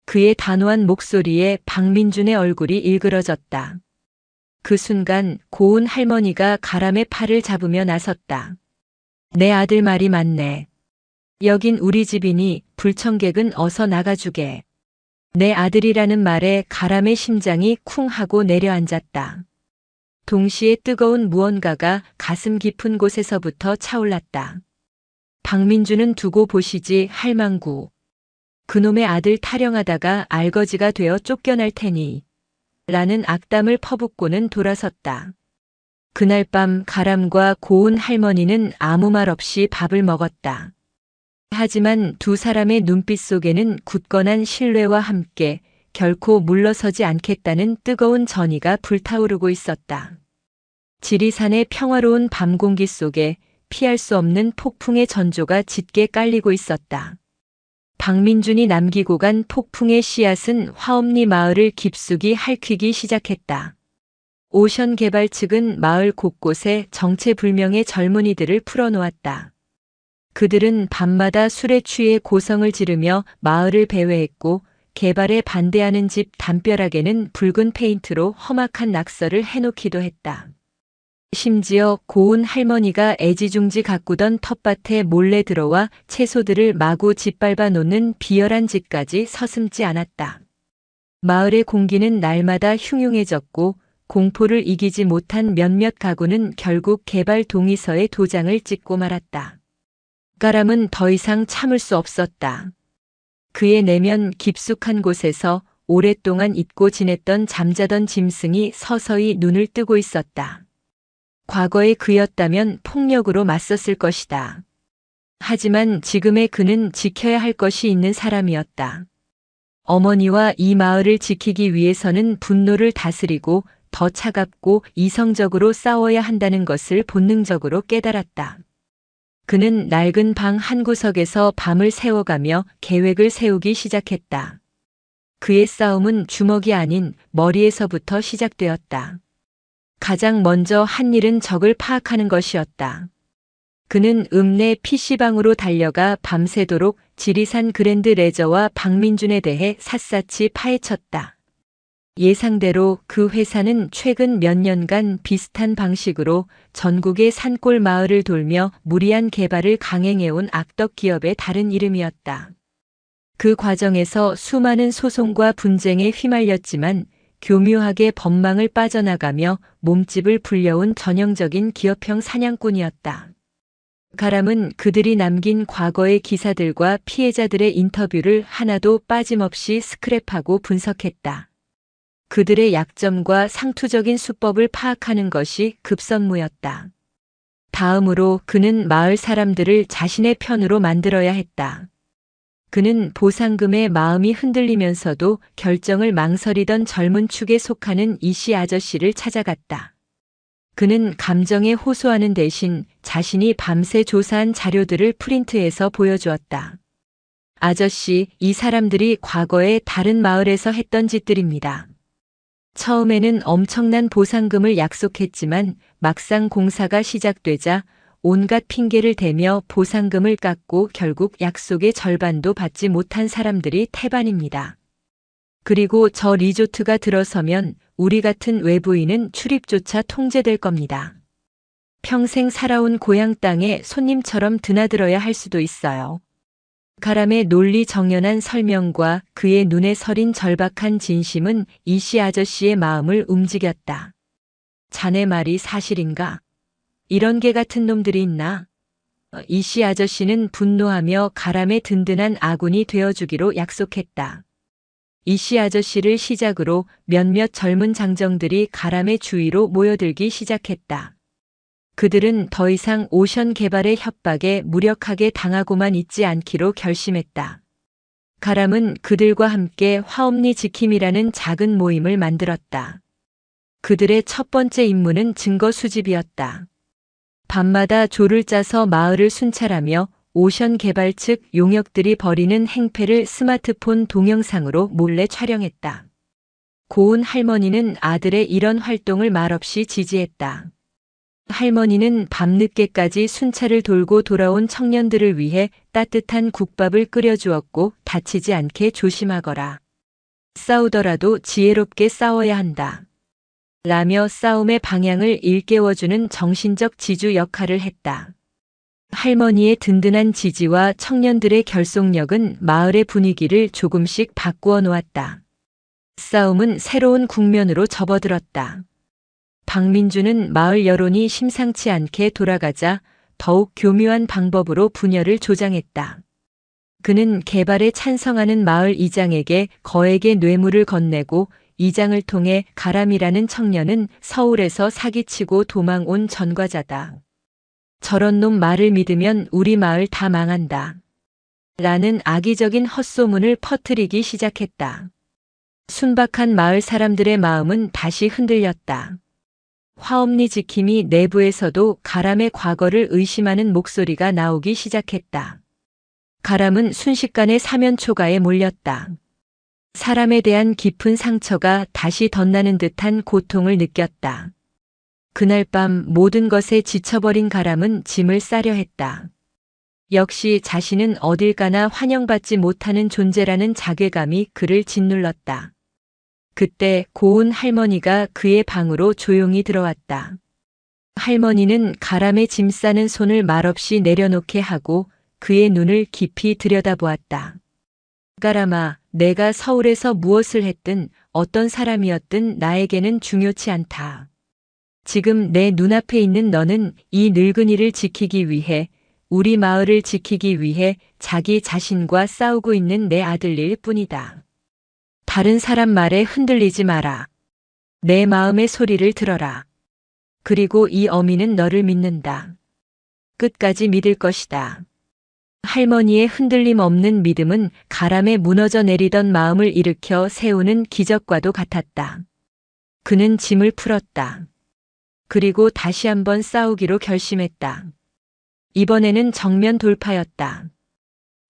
그의 단호한 목소리에 박민준의 얼굴이 일그러졌다. 그 순간 고운 할머니가 가람의 팔을 잡으며 나섰다. 내 아들 말이 맞네. 여긴 우리 집이니 불청객은 어서 나가주게. 내 아들이라는 말에 가람의 심장이 쿵 하고 내려앉았다. 동시에 뜨거운 무언가가 가슴 깊은 곳에서부터 차올랐다. 박민준은 두고 보시지 할망구. 그놈의 아들 타령하다가 알거지가 되어 쫓겨날 테니. 라는 악담을 퍼붓고는 돌아섰다. 그날 밤 가람과 고운 할머니는 아무 말 없이 밥을 먹었다. 하지만 두 사람의 눈빛 속에는 굳건한 신뢰와 함께 결코 물러서지 않겠다는 뜨거운 전의가 불타오르고 있었다. 지리산의 평화로운 밤 공기 속에 피할 수 없는 폭풍의 전조가 짙게 깔리고 있었다. 박민준이 남기고 간 폭풍의 씨앗은 화엄리 마을을 깊숙이 핥히기 시작했다. 오션 개발 측은 마을 곳곳에 정체불명의 젊은이들을 풀어놓았다. 그들은 밤마다 술에 취해 고성을 지르며 마을을 배회했고 개발에 반대하는 집 담벼락에는 붉은 페인트로 험악한 낙서를 해놓기도 했다. 심지어 고운 할머니가 애지중지 가꾸던 텃밭에 몰래 들어와 채소들을 마구 짓밟아 놓는 비열한 짓까지 서슴지 않았다. 마을의 공기는 날마다 흉흉해졌고 공포를 이기지 못한 몇몇 가구는 결국 개발 동의서에 도장을 찍고 말았다. 가람은 더 이상 참을 수 없었다. 그의 내면 깊숙한 곳에서 오랫동안 잊고 지냈던 잠자던 짐승이 서서히 눈을 뜨고 있었다. 과거의 그였다면 폭력으로 맞섰을 것이다. 하지만 지금의 그는 지켜야 할 것이 있는 사람이었다. 어머니와 이 마을을 지키기 위해서는 분노를 다스리고 더 차갑고 이성적으로 싸워야 한다는 것을 본능적으로 깨달았다. 그는 낡은 방 한 구석에서 밤을 새워가며 계획을 세우기 시작했다. 그의 싸움은 주먹이 아닌 머리에서부터 시작되었다. 가장 먼저 한 일은 적을 파악하는 것이었다. 그는 읍내 PC방으로 달려가 밤새도록 지리산 그랜드 레저와 박민준에 대해 샅샅이 파헤쳤다. 예상대로 그 회사는 최근 몇 년간 비슷한 방식으로 전국의 산골 마을을 돌며 무리한 개발을 강행해온 악덕 기업의 다른 이름이었다. 그 과정에서 수많은 소송과 분쟁에 휘말렸지만 교묘하게 법망을 빠져나가며 몸집을 불려온 전형적인 기업형 사냥꾼이었다. 가람은 그들이 남긴 과거의 기사들과 피해자들의 인터뷰를 하나도 빠짐없이 스크랩하고 분석했다. 그들의 약점과 상투적인 수법을 파악하는 것이 급선무였다. 다음으로 그는 마을 사람들을 자신의 편으로 만들어야 했다. 그는 보상금에 마음이 흔들리면서도 결정을 망설이던 젊은 축에 속하는 이씨 아저씨를 찾아갔다. 그는 감정에 호소하는 대신 자신이 밤새 조사한 자료들을 프린트해서 보여주었다. 아저씨, 이 사람들이 과거에 다른 마을에서 했던 짓들입니다. 처음에는 엄청난 보상금을 약속했지만 막상 공사가 시작되자 온갖 핑계를 대며 보상금을 깎고 결국 약속의 절반도 받지 못한 사람들이 태반입니다. 그리고 저 리조트가 들어서면 우리 같은 외부인은 출입조차 통제될 겁니다. 평생 살아온 고향 땅에 손님처럼 드나들어야 할 수도 있어요. 가람의 논리 정연한 설명과 그의 눈에 서린 절박한 진심은 이씨 아저씨의 마음을 움직였다. 자네 말이 사실인가? 이런 개 같은 놈들이 있나? 이씨 아저씨는 분노하며 가람의 든든한 아군이 되어주기로 약속했다. 이씨 아저씨를 시작으로 몇몇 젊은 장정들이 가람의 주위로 모여들기 시작했다. 그들은 더 이상 오션 개발의 협박에 무력하게 당하고만 있지 않기로 결심했다. 가람은 그들과 함께 화엄리 지킴이라는 작은 모임을 만들었다. 그들의 첫 번째 임무는 증거 수집이었다. 밤마다 조를 짜서 마을을 순찰하며 오션 개발 측 용역들이 벌이는 행패를 스마트폰 동영상으로 몰래 촬영했다. 고운 할머니는 아들의 이런 활동을 말없이 지지했다. 할머니는 밤늦게까지 순찰을 돌고 돌아온 청년들을 위해 따뜻한 국밥을 끓여주었고 다치지 않게 조심하거라. 싸우더라도 지혜롭게 싸워야 한다. 라며 싸움의 방향을 일깨워주는 정신적 지주 역할을 했다. 할머니의 든든한 지지와 청년들의 결속력은 마을의 분위기를 조금씩 바꾸어 놓았다. 싸움은 새로운 국면으로 접어들었다. 박민주는 마을 여론이 심상치 않게 돌아가자 더욱 교묘한 방법으로 분열을 조장했다. 그는 개발에 찬성하는 마을 이장에게 거액의 뇌물을 건네고 이장을 통해 가람이라는 청년은 서울에서 사기치고 도망 온 전과자다. 저런 놈 말을 믿으면 우리 마을 다 망한다. 라는 악의적인 헛소문을 퍼뜨리기 시작했다. 순박한 마을 사람들의 마음은 다시 흔들렸다. 화엄리 지킴이 내부에서도 가람의 과거를 의심하는 목소리가 나오기 시작했다. 가람은 순식간에 사면초가에 몰렸다. 사람에 대한 깊은 상처가 다시 덧나는 듯한 고통을 느꼈다. 그날 밤 모든 것에 지쳐버린 가람은 짐을 싸려 했다. 역시 자신은 어딜 가나 환영받지 못하는 존재라는 자괴감이 그를 짓눌렀다. 그때 고운 할머니가 그의 방으로 조용히 들어왔다. 할머니는 가람의 짐 싸는 손을 말없이 내려놓게 하고 그의 눈을 깊이 들여다보았다. 가람아, 내가 서울에서 무엇을 했든 어떤 사람이었든 나에게는 중요치 않다. 지금 내 눈앞에 있는 너는 이 늙은이를 지키기 위해, 우리 마을을 지키기 위해 자기 자신과 싸우고 있는 내 아들일 뿐이다. 다른 사람 말에 흔들리지 마라. 내 마음의 소리를 들어라. 그리고 이 어미는 너를 믿는다. 끝까지 믿을 것이다. 할머니의 흔들림 없는 믿음은 가람에 무너져 내리던 마음을 일으켜 세우는 기적과도 같았다. 그는 짐을 풀었다. 그리고 다시 한번 싸우기로 결심했다. 이번에는 정면 돌파였다.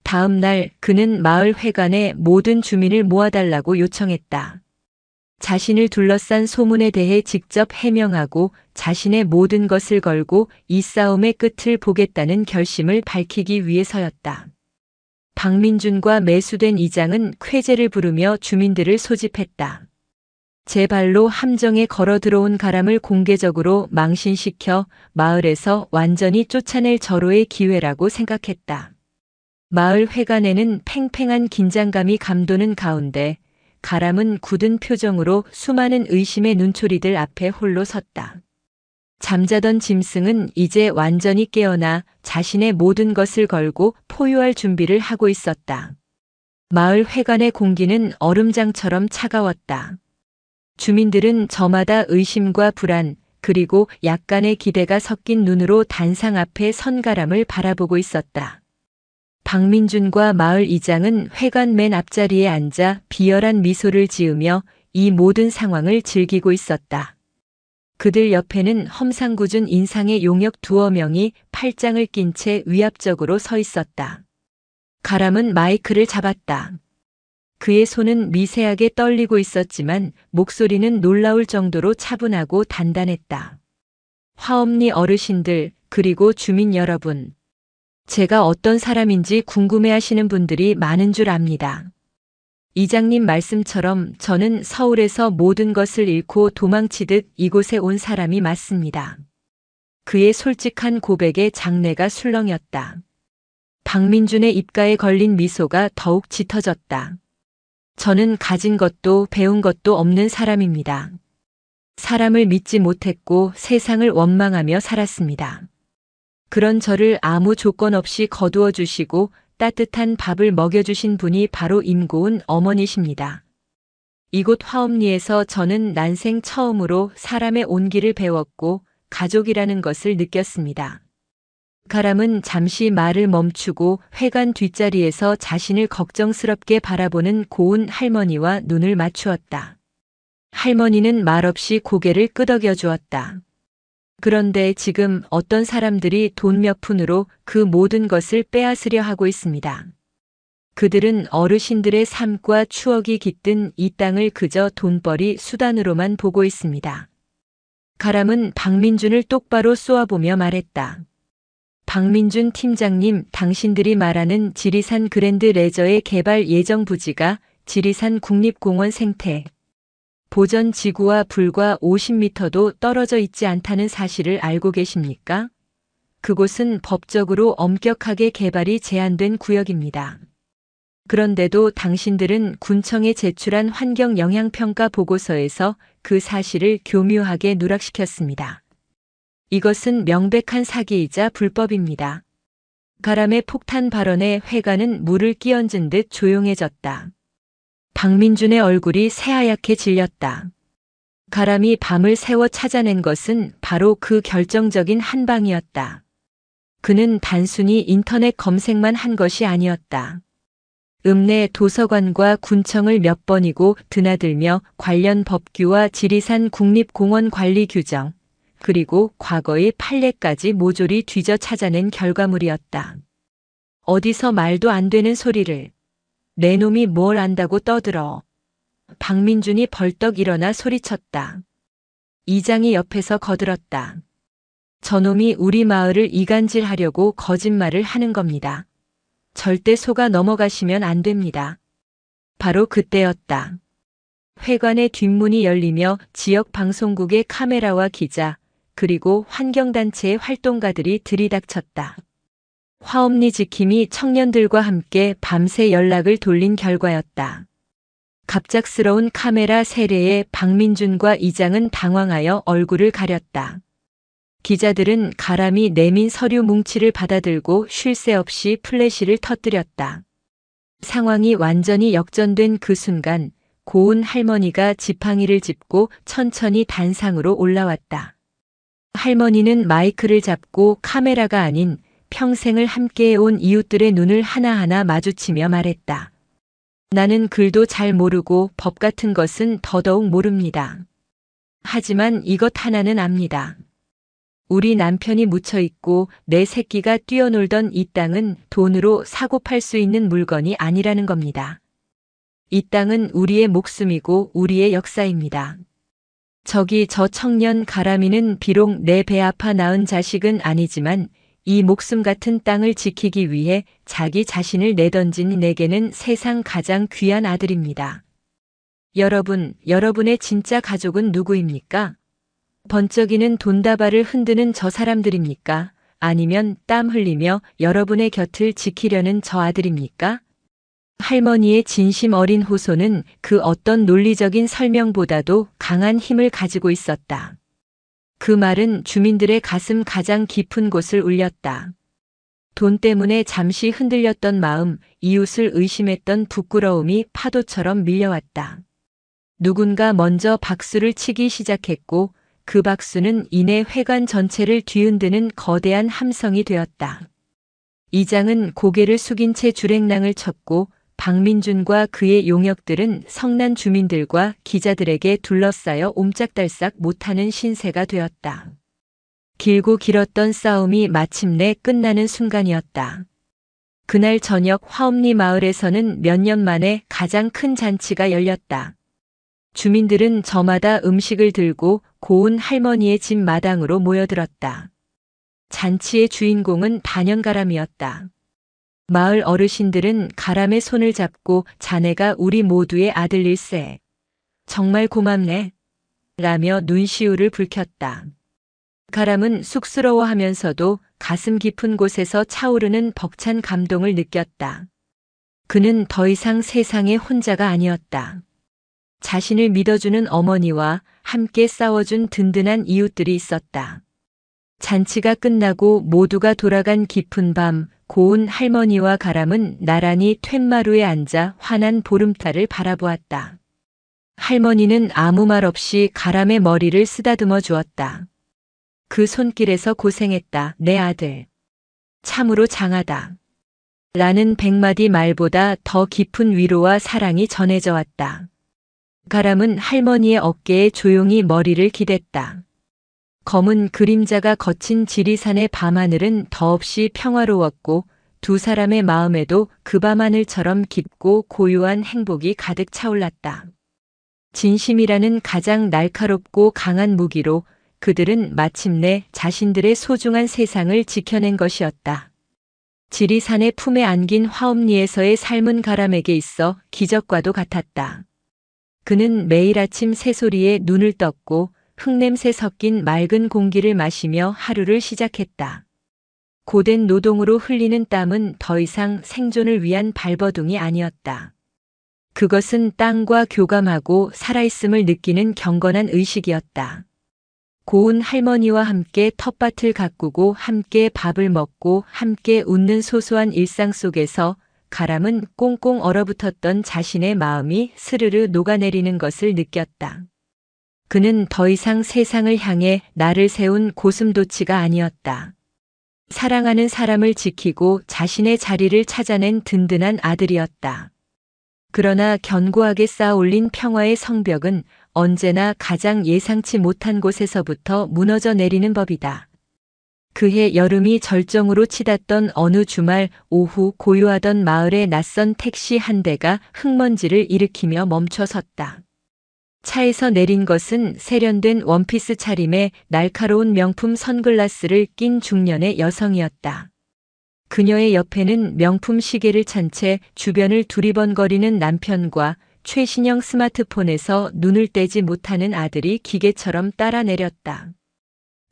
다음 날 그는 마을 회관에 모든 주민을 모아달라고 요청했다. 자신을 둘러싼 소문에 대해 직접 해명하고 자신의 모든 것을 걸고 이 싸움의 끝을 보겠다는 결심을 밝히기 위해서였다. 박민준과 매수된 이장은 쾌재를 부르며 주민들을 소집했다. 제 발로 함정에 걸어 들어온 가람을 공개적으로 망신시켜 마을에서 완전히 쫓아낼 절호의 기회라고 생각했다. 마을 회관에는 팽팽한 긴장감이 감도는 가운데 가람은 굳은 표정으로 수많은 의심의 눈초리들 앞에 홀로 섰다. 잠자던 짐승은 이제 완전히 깨어나 자신의 모든 것을 걸고 포효할 준비를 하고 있었다. 마을 회관의 공기는 얼음장처럼 차가웠다. 주민들은 저마다 의심과 불안, 그리고 약간의 기대가 섞인 눈으로 단상 앞에 선 가람을 바라보고 있었다. 박민준과 마을 이장은 회관 맨 앞자리에 앉아 비열한 미소를 지으며 이 모든 상황을 즐기고 있었다. 그들 옆에는 험상궂은 인상의 용역 두어 명이 팔짱을 낀 채 위압적으로 서 있었다. 가람은 마이크를 잡았다. 그의 손은 미세하게 떨리고 있었지만 목소리는 놀라울 정도로 차분하고 단단했다. 화엄리 어르신들, 그리고 주민 여러분. 제가 어떤 사람인지 궁금해하시는 분들이 많은 줄 압니다. 이장님 말씀처럼 저는 서울에서 모든 것을 잃고 도망치듯 이곳에 온 사람이 맞습니다. 그의 솔직한 고백에 장내가 술렁였다. 박민준의 입가에 걸린 미소가 더욱 짙어졌다. 저는 가진 것도 배운 것도 없는 사람입니다. 사람을 믿지 못했고 세상을 원망하며 살았습니다. 그런 저를 아무 조건 없이 거두어 주시고 따뜻한 밥을 먹여주신 분이 바로 임고은 어머니십니다. 이곳 화엄리에서 저는 난생 처음으로 사람의 온기를 배웠고 가족이라는 것을 느꼈습니다. 가람은 잠시 말을 멈추고 회관 뒷자리에서 자신을 걱정스럽게 바라보는 고운 할머니와 눈을 맞추었다. 할머니는 말없이 고개를 끄덕여 주었다. 그런데 지금 어떤 사람들이 돈 몇 푼으로 그 모든 것을 빼앗으려 하고 있습니다. 그들은 어르신들의 삶과 추억이 깃든 이 땅을 그저 돈벌이 수단으로만 보고 있습니다. 가람은 박민준을 똑바로 쏘아보며 말했다. 박민준 팀장님, 당신들이 말하는 지리산 그랜드 레저의 개발 예정 부지가 지리산 국립공원 생태 보전 지구와 불과 50m도 떨어져 있지 않다는 사실을 알고 계십니까? 그곳은 법적으로 엄격하게 개발이 제한된 구역입니다. 그런데도 당신들은 군청에 제출한 환경영향평가 보고서에서 그 사실을 교묘하게 누락시켰습니다. 이것은 명백한 사기이자 불법입니다. 가람의 폭탄 발언에 회관은 물을 끼얹은 듯 조용해졌다. 박민준의 얼굴이 새하얗게 질렸다. 가람이 밤을 새워 찾아낸 것은 바로 그 결정적인 한 방이었다. 그는 단순히 인터넷 검색만 한 것이 아니었다. 읍내 도서관과 군청을 몇 번이고 드나들며 관련 법규와 지리산 국립공원 관리 규정, 그리고 과거의 판례까지 모조리 뒤져 찾아낸 결과물이었다. 어디서 말도 안 되는 소리를. 내 놈이 뭘 안다고 떠들어. 박민준이 벌떡 일어나 소리쳤다. 이장이 옆에서 거들었다. 저놈이 우리 마을을 이간질하려고 거짓말을 하는 겁니다. 절대 속아 넘어가시면 안 됩니다. 바로 그때였다. 회관의 뒷문이 열리며 지역 방송국의 카메라와 기자, 그리고 환경단체의 활동가들이 들이닥쳤다. 화엄리 지킴이 청년들과 함께 밤새 연락을 돌린 결과였다. 갑작스러운 카메라 세례에 박민준과 이장은 당황하여 얼굴을 가렸다. 기자들은 가람이 내민 서류 뭉치를 받아들고 쉴 새 없이 플래시를 터뜨렸다. 상황이 완전히 역전된 그 순간 고운 할머니가 지팡이를 짚고 천천히 단상으로 올라왔다. 할머니는 마이크를 잡고 카메라가 아닌 평생을 함께해온 이웃들의 눈을 하나하나 마주치며 말했다. 나는 글도 잘 모르고 법 같은 것은 더더욱 모릅니다. 하지만 이것 하나는 압니다. 우리 남편이 묻혀 있고 내 새끼가 뛰어놀던 이 땅은 돈으로 사고 팔 수 있는 물건이 아니라는 겁니다. 이 땅은 우리의 목숨이고 우리의 역사입니다. 저기 저 청년 가람이는 비록 내 배 아파 낳은 자식은 아니지만 이 목숨 같은 땅을 지키기 위해 자기 자신을 내던진 내게는 세상 가장 귀한 아들입니다. 여러분의 진짜 가족은 누구입니까? 번쩍이는 돈다발을 흔드는 저 사람들입니까? 아니면 땀 흘리며 여러분의 곁을 지키려는 저 아들입니까? 할머니의 진심 어린 호소는 그 어떤 논리적인 설명보다도 강한 힘을 가지고 있었다. 그 말은 주민들의 가슴 가장 깊은 곳을 울렸다. 돈 때문에 잠시 흔들렸던 마음, 이웃을 의심했던 부끄러움이 파도처럼 밀려왔다. 누군가 먼저 박수를 치기 시작했고 그 박수는 이내 회관 전체를 뒤흔드는 거대한 함성이 되었다. 이장은 고개를 숙인 채 주랭랑을 쳤고 박민준과 그의 용역들은 성난 주민들과 기자들에게 둘러싸여 옴짝달싹 못하는 신세가 되었다. 길고 길었던 싸움이 마침내 끝나는 순간이었다. 그날 저녁 화엄리 마을에서는 몇 년 만에 가장 큰 잔치가 열렸다. 주민들은 저마다 음식을 들고 고운 할머니의 집 마당으로 모여들었다. 잔치의 주인공은 단연가람이었다. 마을 어르신들은 가람의 손을 잡고 자네가 우리 모두의 아들일세. 정말 고맙네. 라며 눈시울을 붉혔다. 가람은 쑥스러워하면서도 가슴 깊은 곳에서 차오르는 벅찬 감동을 느꼈다. 그는 더 이상 세상에 혼자가 아니었다. 자신을 믿어주는 어머니와 함께 싸워준 든든한 이웃들이 있었다. 잔치가 끝나고 모두가 돌아간 깊은 밤, 고운 할머니와 가람은 나란히 툇마루에 앉아 환한 보름달을 바라보았다. 할머니는 아무 말 없이 가람의 머리를 쓰다듬어 주었다. 그 손길에서 고생했다, 내 아들. 참으로 장하다. 라는 100마디 말보다 더 깊은 위로와 사랑이 전해져 왔다. 가람은 할머니의 어깨에 조용히 머리를 기댔다. 검은 그림자가 거친 지리산의 밤하늘은 더없이 평화로웠고 두 사람의 마음에도 그 밤하늘처럼 깊고 고요한 행복이 가득 차올랐다. 진심이라는 가장 날카롭고 강한 무기로 그들은 마침내 자신들의 소중한 세상을 지켜낸 것이었다. 지리산의 품에 안긴 화엄리에서의 삶은 가람에게 있어 기적과도 같았다. 그는 매일 아침 새소리에 눈을 떴고 흙냄새 섞인 맑은 공기를 마시며 하루를 시작했다. 고된 노동으로 흘리는 땀은 더 이상 생존을 위한 발버둥이 아니었다. 그것은 땅과 교감하고 살아있음을 느끼는 경건한 의식이었다. 고운 할머니와 함께 텃밭을 가꾸고 함께 밥을 먹고 함께 웃는 소소한 일상 속에서 가람은 꽁꽁 얼어붙었던 자신의 마음이 스르르 녹아내리는 것을 느꼈다. 그는 더 이상 세상을 향해 나를 세운 고슴도치가 아니었다. 사랑하는 사람을 지키고 자신의 자리를 찾아낸 든든한 아들이었다. 그러나 견고하게 쌓아 올린 평화의 성벽은 언제나 가장 예상치 못한 곳에서부터 무너져 내리는 법이다. 그해 여름이 절정으로 치닫던 어느 주말 오후 고요하던 마을에 낯선 택시 한 대가 흙먼지를 일으키며 멈춰 섰다. 차에서 내린 것은 세련된 원피스 차림에 날카로운 명품 선글라스를 낀 중년의 여성이었다. 그녀의 옆에는 명품 시계를 찬 채 주변을 두리번거리는 남편과 최신형 스마트폰에서 눈을 떼지 못하는 아들이 기계처럼 따라 내렸다.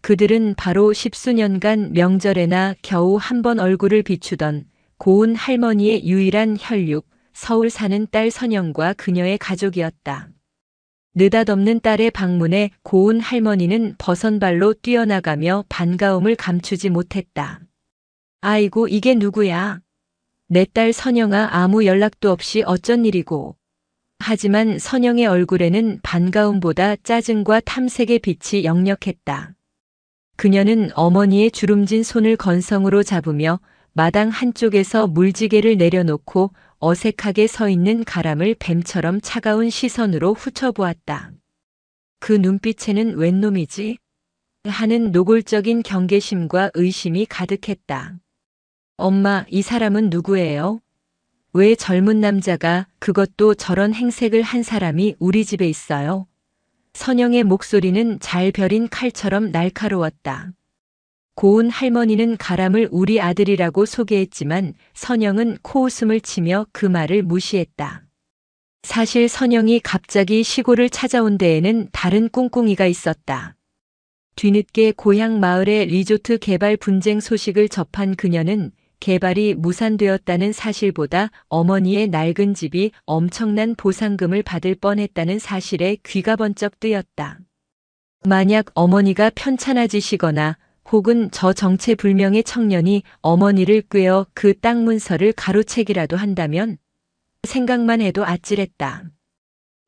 그들은 바로 10수년간 명절에나 겨우 한 번 얼굴을 비추던 고운 할머니의 유일한 혈육, 서울 사는 딸 선영과 그녀의 가족이었다. 느닷없는 딸의 방문에 고운 할머니는 버선발로 뛰어나가며 반가움을 감추지 못했다. 아이고, 이게 누구야? 내 딸 선영아, 아무 연락도 없이 어쩐 일이고. 하지만 선영의 얼굴에는 반가움보다 짜증과 탐색의 빛이 역력했다. 그녀는 어머니의 주름진 손을 건성으로 잡으며 마당 한쪽에서 물지개를 내려놓고 어색하게 서 있는 가람을 뱀처럼 차가운 시선으로 훑어보았다. 그 눈빛에는 웬 놈이지? 하는 노골적인 경계심과 의심이 가득했다. 엄마, 이 사람은 누구예요? 왜 젊은 남자가, 그것도 저런 행색을 한 사람이 우리 집에 있어요? 선영의 목소리는 잘 벼린 칼처럼 날카로웠다. 고운 할머니는 가람을 우리 아들이라고 소개했지만 선영은 코웃음을 치며 그 말을 무시했다. 사실 선영이 갑자기 시골을 찾아온 데에는 다른 꿍꿍이가 있었다. 뒤늦게 고향 마을의 리조트 개발 분쟁 소식을 접한 그녀는 개발이 무산되었다는 사실보다 어머니의 낡은 집이 엄청난 보상금을 받을 뻔했다는 사실에 귀가 번쩍 뜨였다. 만약 어머니가 편찮아지시거나 혹은 저 정체불명의 청년이 어머니를 꿰어 그 땅 문서를 가로채기라도 한다면 생각만 해도 아찔했다.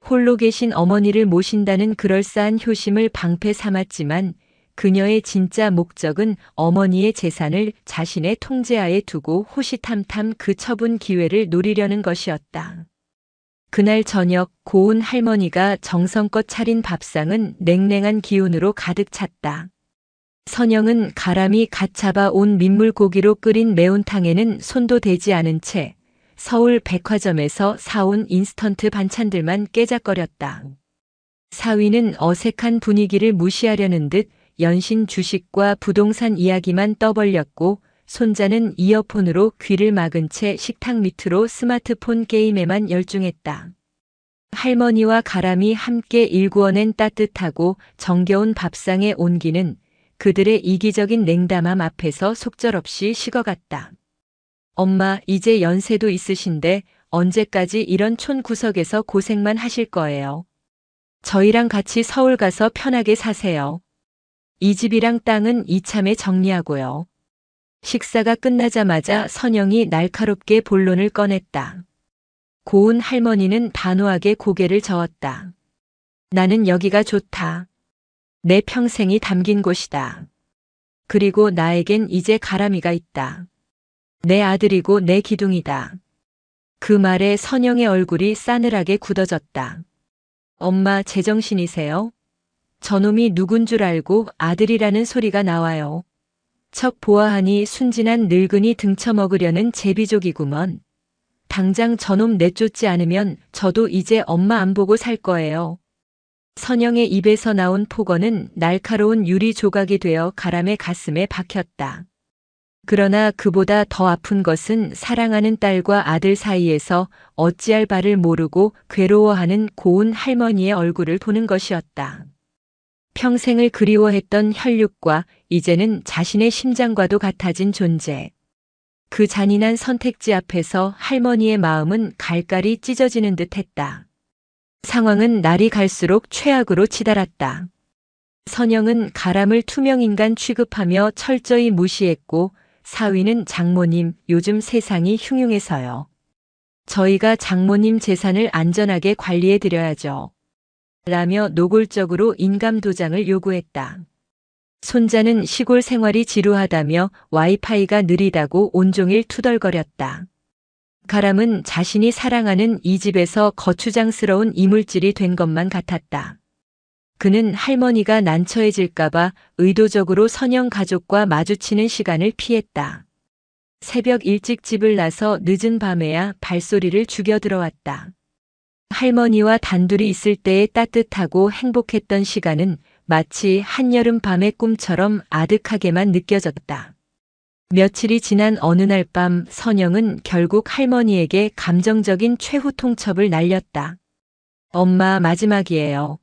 홀로 계신 어머니를 모신다는 그럴싸한 효심을 방패 삼았지만 그녀의 진짜 목적은 어머니의 재산을 자신의 통제하에 두고 호시탐탐 그 처분 기회를 노리려는 것이었다. 그날 저녁 고운 할머니가 정성껏 차린 밥상은 냉랭한 기운으로 가득 찼다. 선영은 가람이 갓 잡아온 민물고기로 끓인 매운탕에는 손도 대지 않은 채 서울 백화점에서 사온 인스턴트 반찬들만 깨작거렸다. 사위는 어색한 분위기를 무시하려는 듯 연신 주식과 부동산 이야기만 떠벌렸고 손자는 이어폰으로 귀를 막은 채 식탁 밑으로 스마트폰 게임에만 열중했다. 할머니와 가람이 함께 일구어낸 따뜻하고 정겨운 밥상의 온기는 그들의 이기적인 냉담함 앞에서 속절없이 식어갔다. 엄마, 이제 연세도 있으신데 언제까지 이런 촌 구석에서 고생만 하실 거예요. 저희랑 같이 서울 가서 편하게 사세요. 이 집이랑 땅은 이참에 정리하고요. 식사가 끝나자마자 선영이 날카롭게 본론을 꺼냈다. 고운 할머니는 단호하게 고개를 저었다. 나는 여기가 좋다. 내 평생이 담긴 곳이다. 그리고 나에겐 이제 가람이가 있다. 내 아들이고 내 기둥이다. 그 말에 선영의 얼굴이 싸늘하게 굳어졌다. 엄마, 제정신이세요? 저놈이 누군 줄 알고 아들이라는 소리가 나와요. 척 보아하니 순진한 늙은이 등쳐먹으려는 제비족이구먼. 당장 저놈 내쫓지 않으면 저도 이제 엄마 안 보고 살 거예요. 선영의 입에서 나온 폭언은 날카로운 유리 조각이 되어 가람의 가슴에 박혔다. 그러나 그보다 더 아픈 것은 사랑하는 딸과 아들 사이에서 어찌할 바를 모르고 괴로워하는 고운 할머니의 얼굴을 보는 것이었다. 평생을 그리워했던 혈육과 이제는 자신의 심장과도 같아진 존재. 그 잔인한 선택지 앞에서 할머니의 마음은 갈갈이 찢어지는 듯 했다. 상황은 날이 갈수록 최악으로 치달았다. 선영은 가람을 투명인간 취급하며 철저히 무시했고 사위는 장모님, 요즘 세상이 흉흉해서요. 저희가 장모님 재산을 안전하게 관리해 드려야죠. 라며 노골적으로 인감도장을 요구했다. 손자는 시골 생활이 지루하다며 와이파이가 느리다고 온종일 투덜거렸다. 가람은 자신이 사랑하는 이 집에서 거추장스러운 이물질이 된 것만 같았다. 그는 할머니가 난처해질까봐 의도적으로 선영 가족과 마주치는 시간을 피했다. 새벽 일찍 집을 나서 늦은 밤에야 발소리를 죽여 들어왔다. 할머니와 단둘이 있을 때의 따뜻하고 행복했던 시간은 마치 한여름 밤의 꿈처럼 아득하게만 느껴졌다. 며칠이 지난 어느 날 밤 선영은 결국 할머니에게 감정적인 최후 통첩을 날렸다. 엄마, 마지막이에요.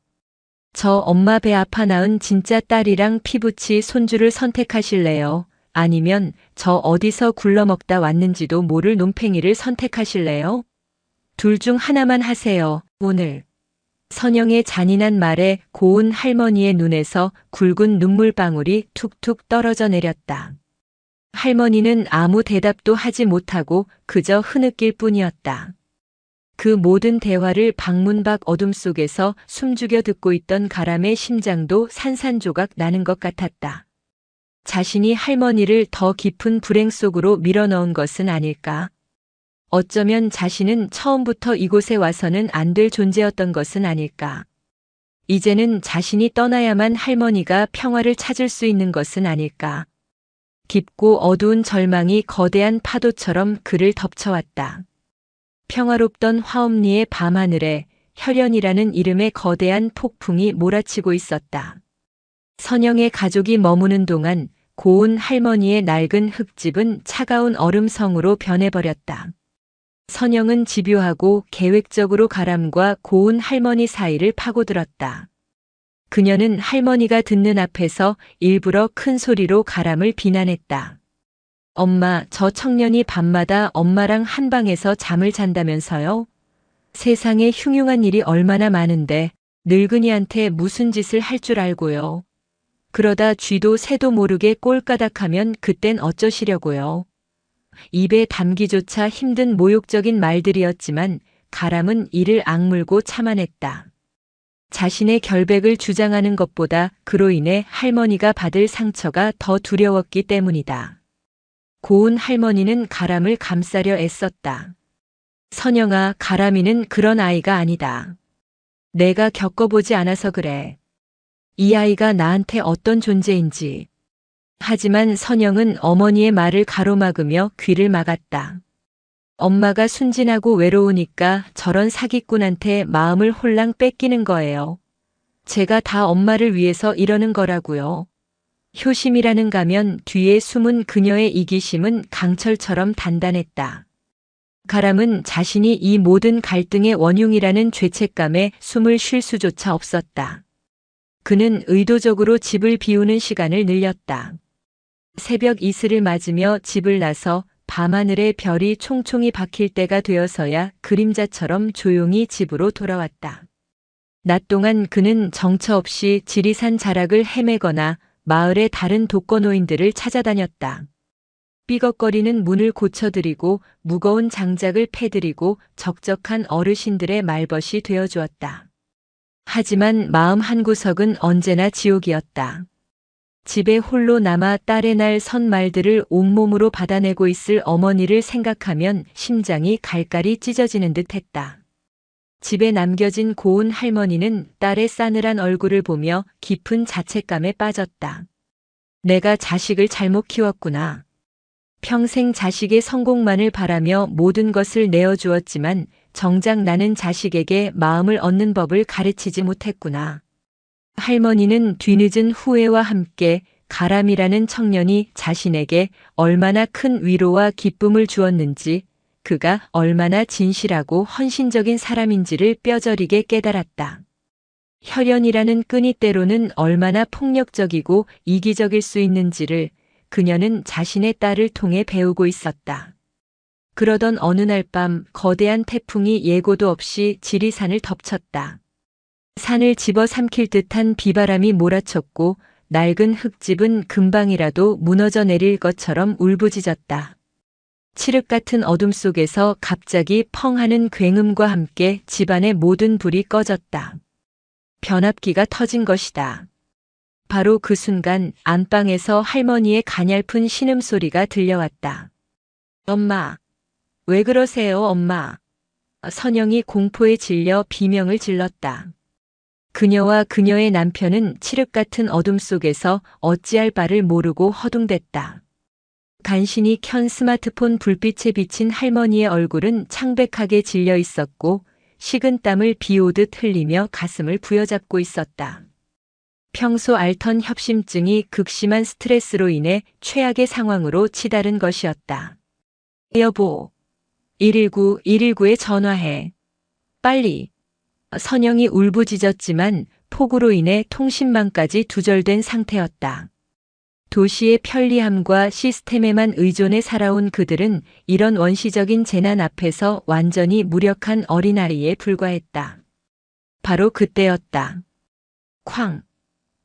저 엄마 배 아파 낳은 진짜 딸이랑 피부치 손주를 선택하실래요? 아니면 저 어디서 굴러먹다 왔는지도 모를 놈팽이를 선택하실래요? 둘 중 하나만 하세요, 오늘. 선영의 잔인한 말에 고운 할머니의 눈에서 굵은 눈물방울이 툭툭 떨어져 내렸다. 할머니는 아무 대답도 하지 못하고 그저 흐느낄 뿐이었다. 그 모든 대화를 방문 밖 어둠 속에서 숨죽여 듣고 있던 가람의 심장도 산산조각 나는 것 같았다. 자신이 할머니를 더 깊은 불행 속으로 밀어넣은 것은 아닐까? 어쩌면 자신은 처음부터 이곳에 와서는 안 될 존재였던 것은 아닐까? 이제는 자신이 떠나야만 할머니가 평화를 찾을 수 있는 것은 아닐까. 깊고 어두운 절망이 거대한 파도처럼 그를 덮쳐왔다. 평화롭던 화엄리의 밤하늘에 혈연이라는 이름의 거대한 폭풍이 몰아치고 있었다. 선영의 가족이 머무는 동안 고운 할머니의 낡은 흙집은 차가운 얼음성으로 변해버렸다. 선영은 집요하고 계획적으로 가람과 고운 할머니 사이를 파고들었다. 그녀는 할머니가 듣는 앞에서 일부러 큰 소리로 가람을 비난했다. 엄마, 저 청년이 밤마다 엄마랑 한 방에서 잠을 잔다면서요? 세상에 흉흉한 일이 얼마나 많은데 늙은이한테 무슨 짓을 할 줄 알고요. 그러다 쥐도 새도 모르게 꼴까닥하면 그땐 어쩌시려고요. 입에 담기조차 힘든 모욕적인 말들이었지만 가람은 이를 악물고 참아냈다. 자신의 결백을 주장하는 것보다 그로 인해 할머니가 받을 상처가 더 두려웠기 때문이다. 고운 할머니는 가람을 감싸려 애썼다. 선영아, 가람이는 그런 아이가 아니다. 내가 겪어보지 않아서 그래. 이 아이가 나한테 어떤 존재인지. 하지만 선영은 어머니의 말을 가로막으며 귀를 막았다. 엄마가 순진하고 외로우니까 저런 사기꾼한테 마음을 홀랑 뺏기는 거예요. 제가 다 엄마를 위해서 이러는 거라고요. 효심이라는 가면 뒤에 숨은 그녀의 이기심은 강철처럼 단단했다. 가람은 자신이 이 모든 갈등의 원흉이라는 죄책감에 숨을 쉴 수조차 없었다. 그는 의도적으로 집을 비우는 시간을 늘렸다. 새벽 이슬을 맞으며 집을 나서 밤하늘에 별이 총총히 박힐 때가 되어서야 그림자처럼 조용히 집으로 돌아왔다. 낮 동안 그는 정처 없이 지리산 자락을 헤매거나 마을의 다른 독거노인들을 찾아다녔다. 삐걱거리는 문을 고쳐드리고 무거운 장작을 패드리고 적적한 어르신들의 말벗이 되어주었다. 하지만 마음 한구석은 언제나 지옥이었다. 집에 홀로 남아 딸의 날 선 말들을 온몸으로 받아내고 있을 어머니를 생각하면 심장이 갈갈이 찢어지는 듯했다. 집에 남겨진 고운 할머니는 딸의 싸늘한 얼굴을 보며 깊은 자책감에 빠졌다. 내가 자식을 잘못 키웠구나. 평생 자식의 성공만을 바라며 모든 것을 내어주었지만 정작 나는 자식에게 마음을 얻는 법을 가르치지 못했구나. 할머니는 뒤늦은 후회와 함께 가람이라는 청년이 자신에게 얼마나 큰 위로와 기쁨을 주었는지, 그가 얼마나 진실하고 헌신적인 사람인지를 뼈저리게 깨달았다. 혈연이라는 끈이 때로는 얼마나 폭력적이고 이기적일 수 있는지를 그녀는 자신의 딸을 통해 배우고 있었다. 그러던 어느 날 밤 거대한 태풍이 예고도 없이 지리산을 덮쳤다. 산을 집어삼킬 듯한 비바람이 몰아쳤고 낡은 흙집은 금방이라도 무너져 내릴 것처럼 울부짖었다. 칠흑 같은 어둠 속에서 갑자기 펑 하는 굉음과 함께 집안의 모든 불이 꺼졌다. 변압기가 터진 것이다. 바로 그 순간 안방에서 할머니의 가냘픈 신음소리가 들려왔다. 엄마, 왜 그러세요, 엄마? 선영이 공포에 질려 비명을 질렀다. 그녀와 그녀의 남편은 칠흑 같은 어둠 속에서 어찌할 바를 모르고 허둥댔다. 간신히 켠 스마트폰 불빛에 비친 할머니의 얼굴은 창백하게 질려 있었고 식은 땀을 비 오듯 흘리며 가슴을 부여잡고 있었다. 평소 앓던 협심증이 극심한 스트레스로 인해 최악의 상황으로 치달은 것이었다. 여보, 119에 전화해. 빨리. 선영이 울부짖었지만 폭우로 인해 통신망까지 두절된 상태였다. 도시의 편리함과 시스템에만 의존해 살아온 그들은 이런 원시적인 재난 앞에서 완전히 무력한 어린아이에 불과했다. 바로 그때였다. 쾅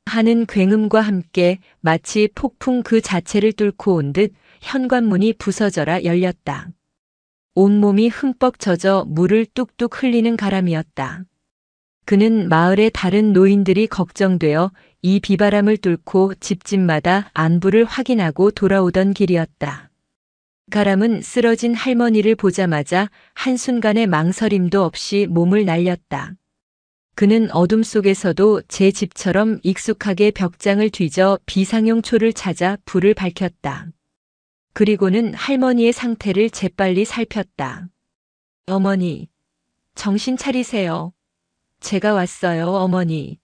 하는 굉음과 함께 마치 폭풍 그 자체를 뚫고 온 듯 현관문이 부서져라 열렸다. 온몸이 흠뻑 젖어 물을 뚝뚝 흘리는 가람이었다. 그는 마을의 다른 노인들이 걱정되어 이 비바람을 뚫고 집집마다 안부를 확인하고 돌아오던 길이었다. 가람은 쓰러진 할머니를 보자마자 한순간의 망설임도 없이 몸을 날렸다. 그는 어둠 속에서도 제 집처럼 익숙하게 벽장을 뒤져 비상용초를 찾아 불을 밝혔다. 그리고는 할머니의 상태를 재빨리 살폈다. 어머니, 정신 차리세요. 제가 왔어요, 어머니.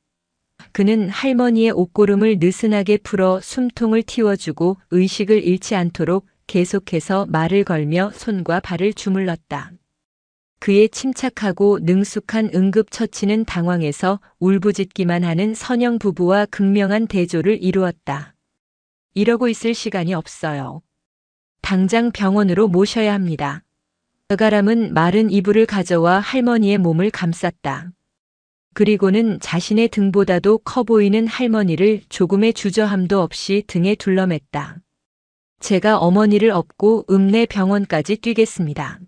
그는 할머니의 옷고름을 느슨하게 풀어 숨통을 틔워주고 의식을 잃지 않도록 계속해서 말을 걸며 손과 발을 주물렀다. 그의 침착하고 능숙한 응급처치는 당황해서 울부짖기만 하는 선영 부부와 극명한 대조를 이루었다. 이러고 있을 시간이 없어요. 당장 병원으로 모셔야 합니다. 여가람은 마른 이불을 가져와 할머니의 몸을 감쌌다. 그리고는 자신의 등보다도 커 보이는 할머니를 조금의 주저함도 없이 등에 둘러맸다. 제가 어머니를 업고 읍내 병원까지 뛰겠습니다.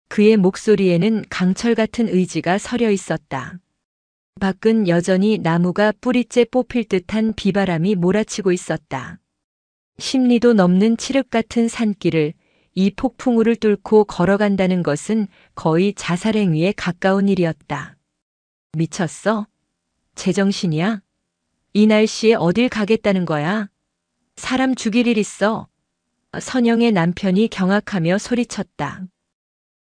그의 목소리에는 강철 같은 의지가 서려 있었다. 밖은 여전히 나무가 뿌리째 뽑힐 듯한 비바람이 몰아치고 있었다. 10리도 넘는 칠흑 같은 산길을 이 폭풍우를 뚫고 걸어간다는 것은 거의 자살행위에 가까운 일이었다. 미쳤어? 제정신이야? 이 날씨에 어딜 가겠다는 거야? 사람 죽일 일 있어. 선영의 남편이 경악하며 소리쳤다.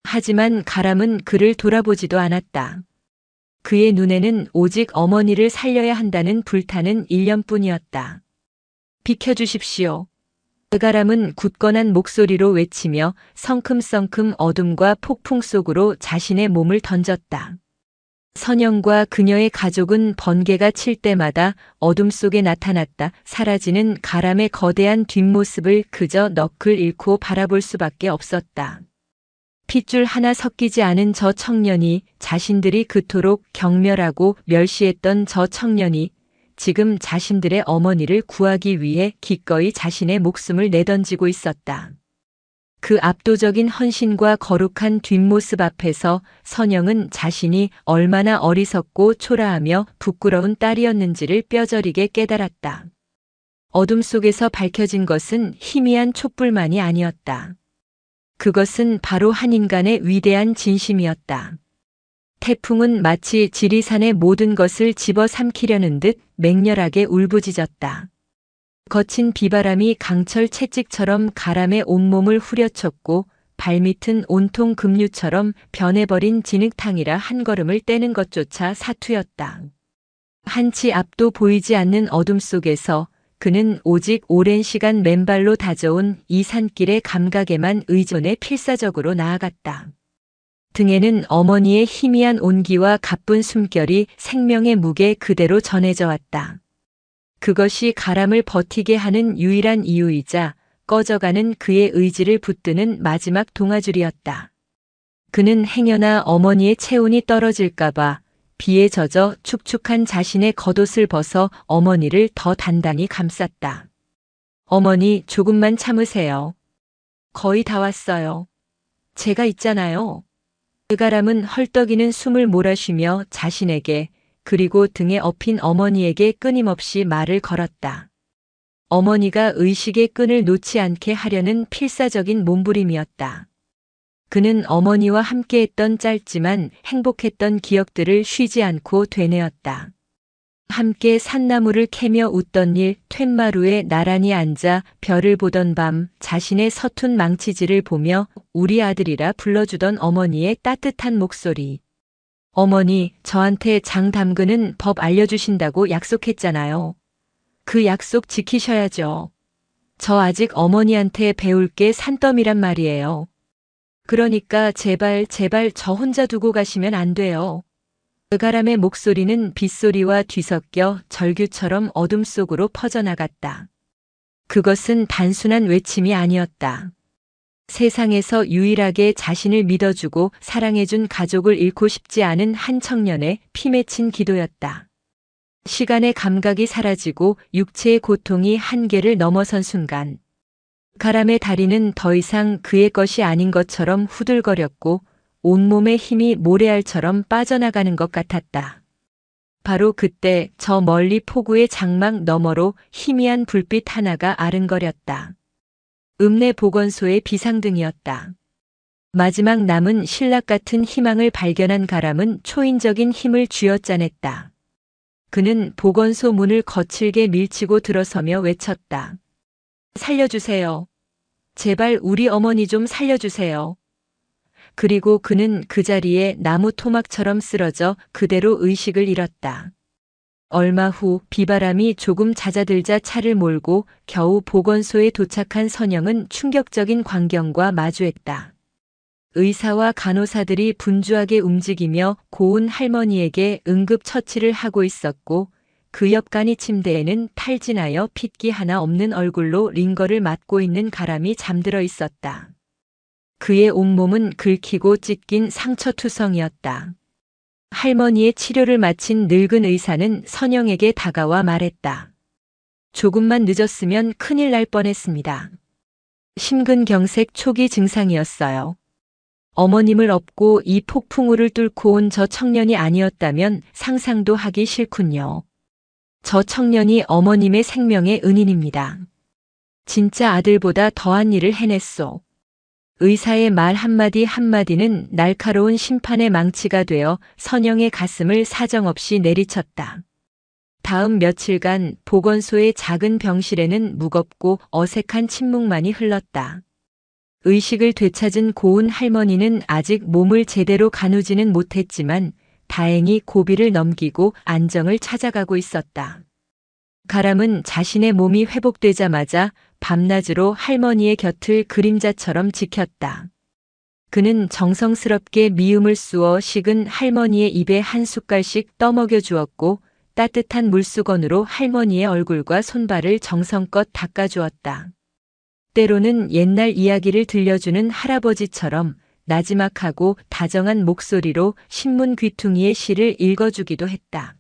하지만 가람은 그를 돌아보지도 않았다. 그의 눈에는 오직 어머니를 살려야 한다는 불타는 일념뿐이었다. 비켜주십시오. 가람은 굳건한 목소리로 외치며 성큼성큼 어둠과 폭풍 속으로 자신의 몸을 던졌다. 선영과 그녀의 가족은 번개가 칠 때마다 어둠 속에 나타났다 사라지는 가람의 거대한 뒷모습을 그저 넋을 잃고 바라볼 수밖에 없었다. 핏줄 하나 섞이지 않은 저 청년이, 자신들이 그토록 경멸하고 멸시했던 저 청년이 지금 자신들의 어머니를 구하기 위해 기꺼이 자신의 목숨을 내던지고 있었다. 그 압도적인 헌신과 거룩한 뒷모습 앞에서 선영은 자신이 얼마나 어리석고 초라하며 부끄러운 딸이었는지를 뼈저리게 깨달았다. 어둠 속에서 밝혀진 것은 희미한 촛불만이 아니었다. 그것은 바로 한 인간의 위대한 진심이었다. 태풍은 마치 지리산의 모든 것을 집어삼키려는 듯 맹렬하게 울부짖었다. 거친 비바람이 강철 채찍처럼 가람의 온몸을 후려쳤고 발밑은 온통 급류처럼 변해버린 진흙탕이라 한 걸음을 떼는 것조차 사투였다. 한치 앞도 보이지 않는 어둠 속에서 그는 오직 오랜 시간 맨발로 다져온 이 산길의 감각에만 의존해 필사적으로 나아갔다. 등에는 어머니의 희미한 온기와 가쁜 숨결이 생명의 무게 그대로 전해져 왔다. 그것이 가람을 버티게 하는 유일한 이유이자 꺼져가는 그의 의지를 붙드는 마지막 동아줄이었다. 그는 행여나 어머니의 체온이 떨어질까봐 비에 젖어 축축한 자신의 겉옷을 벗어 어머니를 더 단단히 감쌌다. 어머니, 조금만 참으세요. 거의 다 왔어요. 제가 있잖아요. 그가람은 헐떡이는 숨을 몰아쉬며 자신에게 그리고 등에 업힌 어머니에게 끊임없이 말을 걸었다. 어머니가 의식의 끈을 놓지 않게 하려는 필사적인 몸부림이었다. 그는 어머니와 함께했던 짧지만 행복했던 기억들을 쉬지 않고 되뇌었다. 함께 산나무를 캐며 웃던 일, 툇마루에 나란히 앉아 별을 보던 밤, 자신의 서툰 망치질을 보며 우리 아들이라 불러주던 어머니의 따뜻한 목소리. 어머니, 저한테 장 담그는 법 알려주신다고 약속했잖아요. 그 약속 지키셔야죠. 저 아직 어머니한테 배울 게 산더미란 말이에요. 그러니까 제발 저 혼자 두고 가시면 안 돼요. 그가람의 목소리는 빗소리와 뒤섞여 절규처럼 어둠 속으로 퍼져나갔다. 그것은 단순한 외침이 아니었다. 세상에서 유일하게 자신을 믿어주고 사랑해준 가족을 잃고 싶지 않은 한 청년의 피 맺힌 기도였다. 시간의 감각이 사라지고 육체의 고통이 한계를 넘어선 순간 가람의 다리는 더 이상 그의 것이 아닌 것처럼 후들거렸고 온몸의 힘이 모래알처럼 빠져나가는 것 같았다. 바로 그때 저 멀리 폭우의 장막 너머로 희미한 불빛 하나가 아른거렸다. 읍내 보건소의 비상등이었다. 마지막 남은 신락 같은 희망을 발견한 가람은 초인적인 힘을 쥐어짜냈다. 그는 보건소 문을 거칠게 밀치고 들어서며 외쳤다. 살려주세요. 제발 우리 어머니 좀 살려주세요. 그리고 그는 그 자리에 나무 토막처럼 쓰러져 그대로 의식을 잃었다. 얼마 후 비바람이 조금 잦아들자 차를 몰고 겨우 보건소에 도착한 선영은 충격적인 광경과 마주했다. 의사와 간호사들이 분주하게 움직이며 고운 할머니에게 응급처치를 하고 있었고 그 옆 간이 침대에는 탈진하여 핏기 하나 없는 얼굴로 링거를 맞고 있는 가람이 잠들어 있었다. 그의 온몸은 긁히고 찢긴 상처투성이었다. 할머니의 치료를 마친 늙은 의사는 선영에게 다가와 말했다. 조금만 늦었으면 큰일 날 뻔했습니다. 심근경색 초기 증상이었어요. 어머님을 업고 이 폭풍우를 뚫고 온 저 청년이 아니었다면 상상도 하기 싫군요. 저 청년이 어머님의 생명의 은인입니다. 진짜 아들보다 더한 일을 해냈소. 의사의 말 한마디 한마디는 날카로운 심판의 망치가 되어 선영의 가슴을 사정없이 내리쳤다. 다음 며칠간 보건소의 작은 병실에는 무겁고 어색한 침묵만이 흘렀다. 의식을 되찾은 고운 할머니는 아직 몸을 제대로 가누지는 못했지만 다행히 고비를 넘기고 안정을 찾아가고 있었다. 가람은 자신의 몸이 회복되자마자 밤낮으로 할머니의 곁을 그림자처럼 지켰다. 그는 정성스럽게 미음을 쑤어 식은 할머니의 입에 한 숟갈씩 떠먹여 주었고 따뜻한 물수건으로 할머니의 얼굴과 손발을 정성껏 닦아주었다. 때로는 옛날 이야기를 들려주는 할아버지처럼 나지막하고 다정한 목소리로 신문 귀퉁이의 시를 읽어주기도 했다.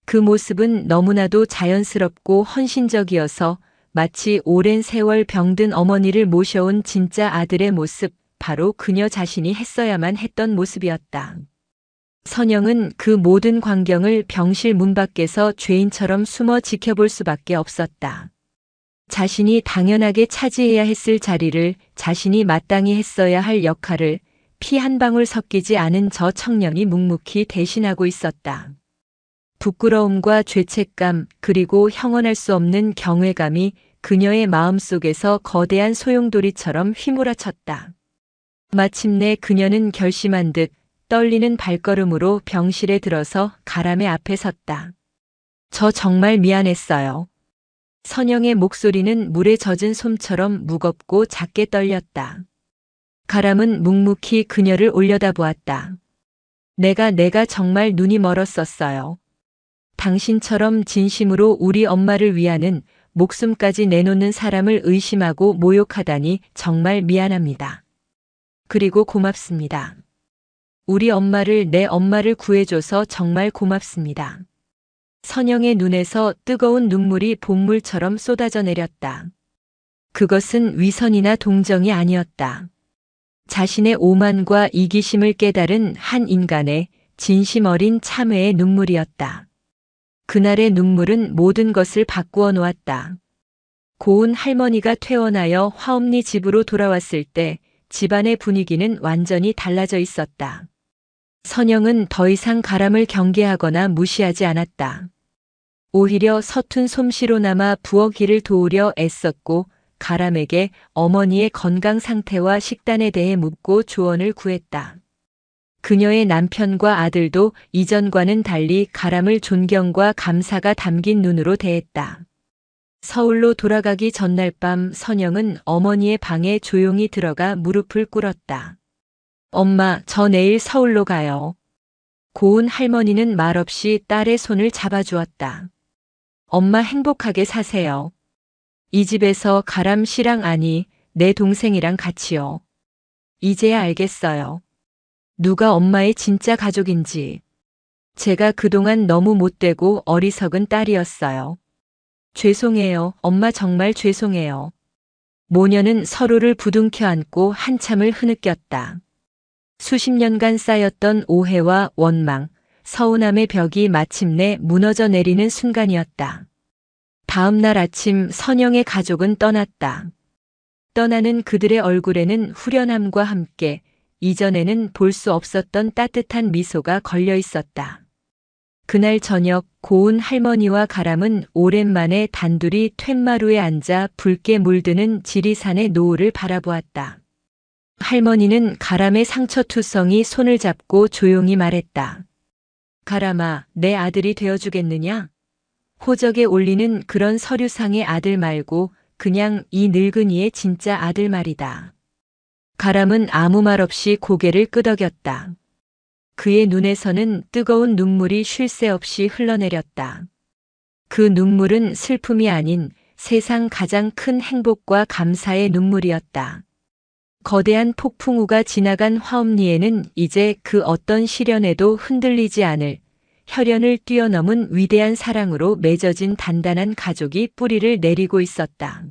그 모습은 너무나도 자연스럽고 헌신적이어서 마치 오랜 세월 병든 어머니를 모셔온 진짜 아들의 모습, 바로 그녀 자신이 했어야만 했던 모습이었다. 선영은 그 모든 광경을 병실 문 밖에서 죄인처럼 숨어 지켜볼 수밖에 없었다. 자신이 당연하게 차지해야 했을 자리를, 자신이 마땅히 했어야 할 역할을 피 한 방울 섞이지 않은 저 청년이 묵묵히 대신하고 있었다. 부끄러움과 죄책감 그리고 형언할 수 없는 경외감이 그녀의 마음속에서 거대한 소용돌이처럼 휘몰아쳤다. 마침내 그녀는 결심한 듯 떨리는 발걸음으로 병실에 들어서 가람의 앞에 섰다. 저 정말 미안했어요. 선영의 목소리는 물에 젖은 솜처럼 무겁고 작게 떨렸다. 가람은 묵묵히 그녀를 올려다보았다. 내가 정말 눈이 멀었었어요. 당신처럼 진심으로 우리 엄마를 위하는 목숨까지 내놓는 사람을 의심하고 모욕하다니 정말 미안합니다. 그리고 고맙습니다. 우리 엄마를, 내 엄마를 구해줘서 정말 고맙습니다. 선영의 눈에서 뜨거운 눈물이 봇물처럼 쏟아져 내렸다. 그것은 위선이나 동정이 아니었다. 자신의 오만과 이기심을 깨달은 한 인간의 진심 어린 참회의 눈물이었다. 그날의 눈물은 모든 것을 바꾸어 놓았다. 고운 할머니가 퇴원하여 화엄리 집으로 돌아왔을 때 집안의 분위기는 완전히 달라져 있었다. 선영은 더 이상 가람을 경계하거나 무시하지 않았다. 오히려 서툰 솜씨로나마 부엌일을 도우려 애썼고 가람에게 어머니의 건강 상태와 식단에 대해 묻고 조언을 구했다. 그녀의 남편과 아들도 이전과는 달리 가람을 존경과 감사가 담긴 눈으로 대했다. 서울로 돌아가기 전날 밤 선영은 어머니의 방에 조용히 들어가 무릎을 꿇었다. 엄마, 저 내일 서울로 가요. 고운 할머니는 말없이 딸의 손을 잡아주었다. 엄마 행복하게 사세요. 이 집에서 가람 씨랑 아니, 내 동생이랑 같이요. 이제야 알겠어요. 누가 엄마의 진짜 가족인지. 제가 그동안 너무 못되고 어리석은 딸이었어요. 죄송해요. 엄마 정말 죄송해요. 모녀는 서로를 부둥켜 안고 한참을 흐느꼈다. 수십 년간 쌓였던 오해와 원망, 서운함의 벽이 마침내 무너져 내리는 순간이었다. 다음 날 아침 선영의 가족은 떠났다. 떠나는 그들의 얼굴에는 후련함과 함께 이전에는 볼 수 없었던 따뜻한 미소가 걸려 있었다. 그날 저녁 고운 할머니와 가람은 오랜만에 단둘이 툇마루에 앉아 붉게 물드는 지리산의 노을을 바라보았다. 할머니는 가람의 상처투성이 손을 잡고 조용히 말했다. 가람아, 내 아들이 되어주겠느냐? 호적에 올리는 그런 서류상의 아들 말고 그냥 이 늙은이의 진짜 아들 말이다. 가람은 아무 말 없이 고개를 끄덕였다. 그의 눈에서는 뜨거운 눈물이 쉴 새 없이 흘러내렸다. 그 눈물은 슬픔이 아닌 세상 가장 큰 행복과 감사의 눈물이었다. 거대한 폭풍우가 지나간 화엄리에는 이제 그 어떤 시련에도 흔들리지 않을 혈연을 뛰어넘은 위대한 사랑으로 맺어진 단단한 가족이 뿌리를 내리고 있었다.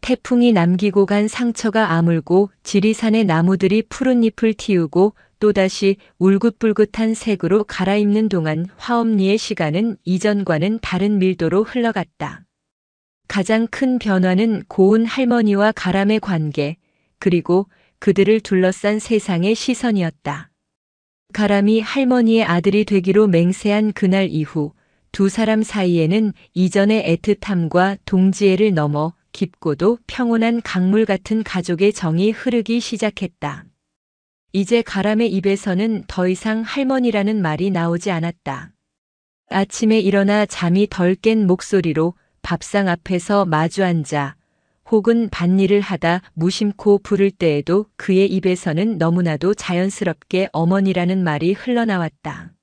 태풍이 남기고 간 상처가 아물고 지리산의 나무들이 푸른 잎을 틔우고 또다시 울긋불긋한 색으로 갈아입는 동안 화엄리의 시간은 이전과는 다른 밀도로 흘러갔다. 가장 큰 변화는 고운 할머니와 가람의 관계, 그리고 그들을 둘러싼 세상의 시선이었다. 가람이 할머니의 아들이 되기로 맹세한 그날 이후 두 사람 사이에는 이전의 애틋함과 동지애를 넘어 깊고도 평온한 강물 같은 가족의 정이 흐르기 시작했다. 이제 가람의 입에서는 더 이상 할머니라는 말이 나오지 않았다. 아침에 일어나 잠이 덜 깬 목소리로 밥상 앞에서 마주 앉아 혹은 밭일을 하다 무심코 부를 때에도 그의 입에서는 너무나도 자연스럽게 어머니라는 말이 흘러나왔다.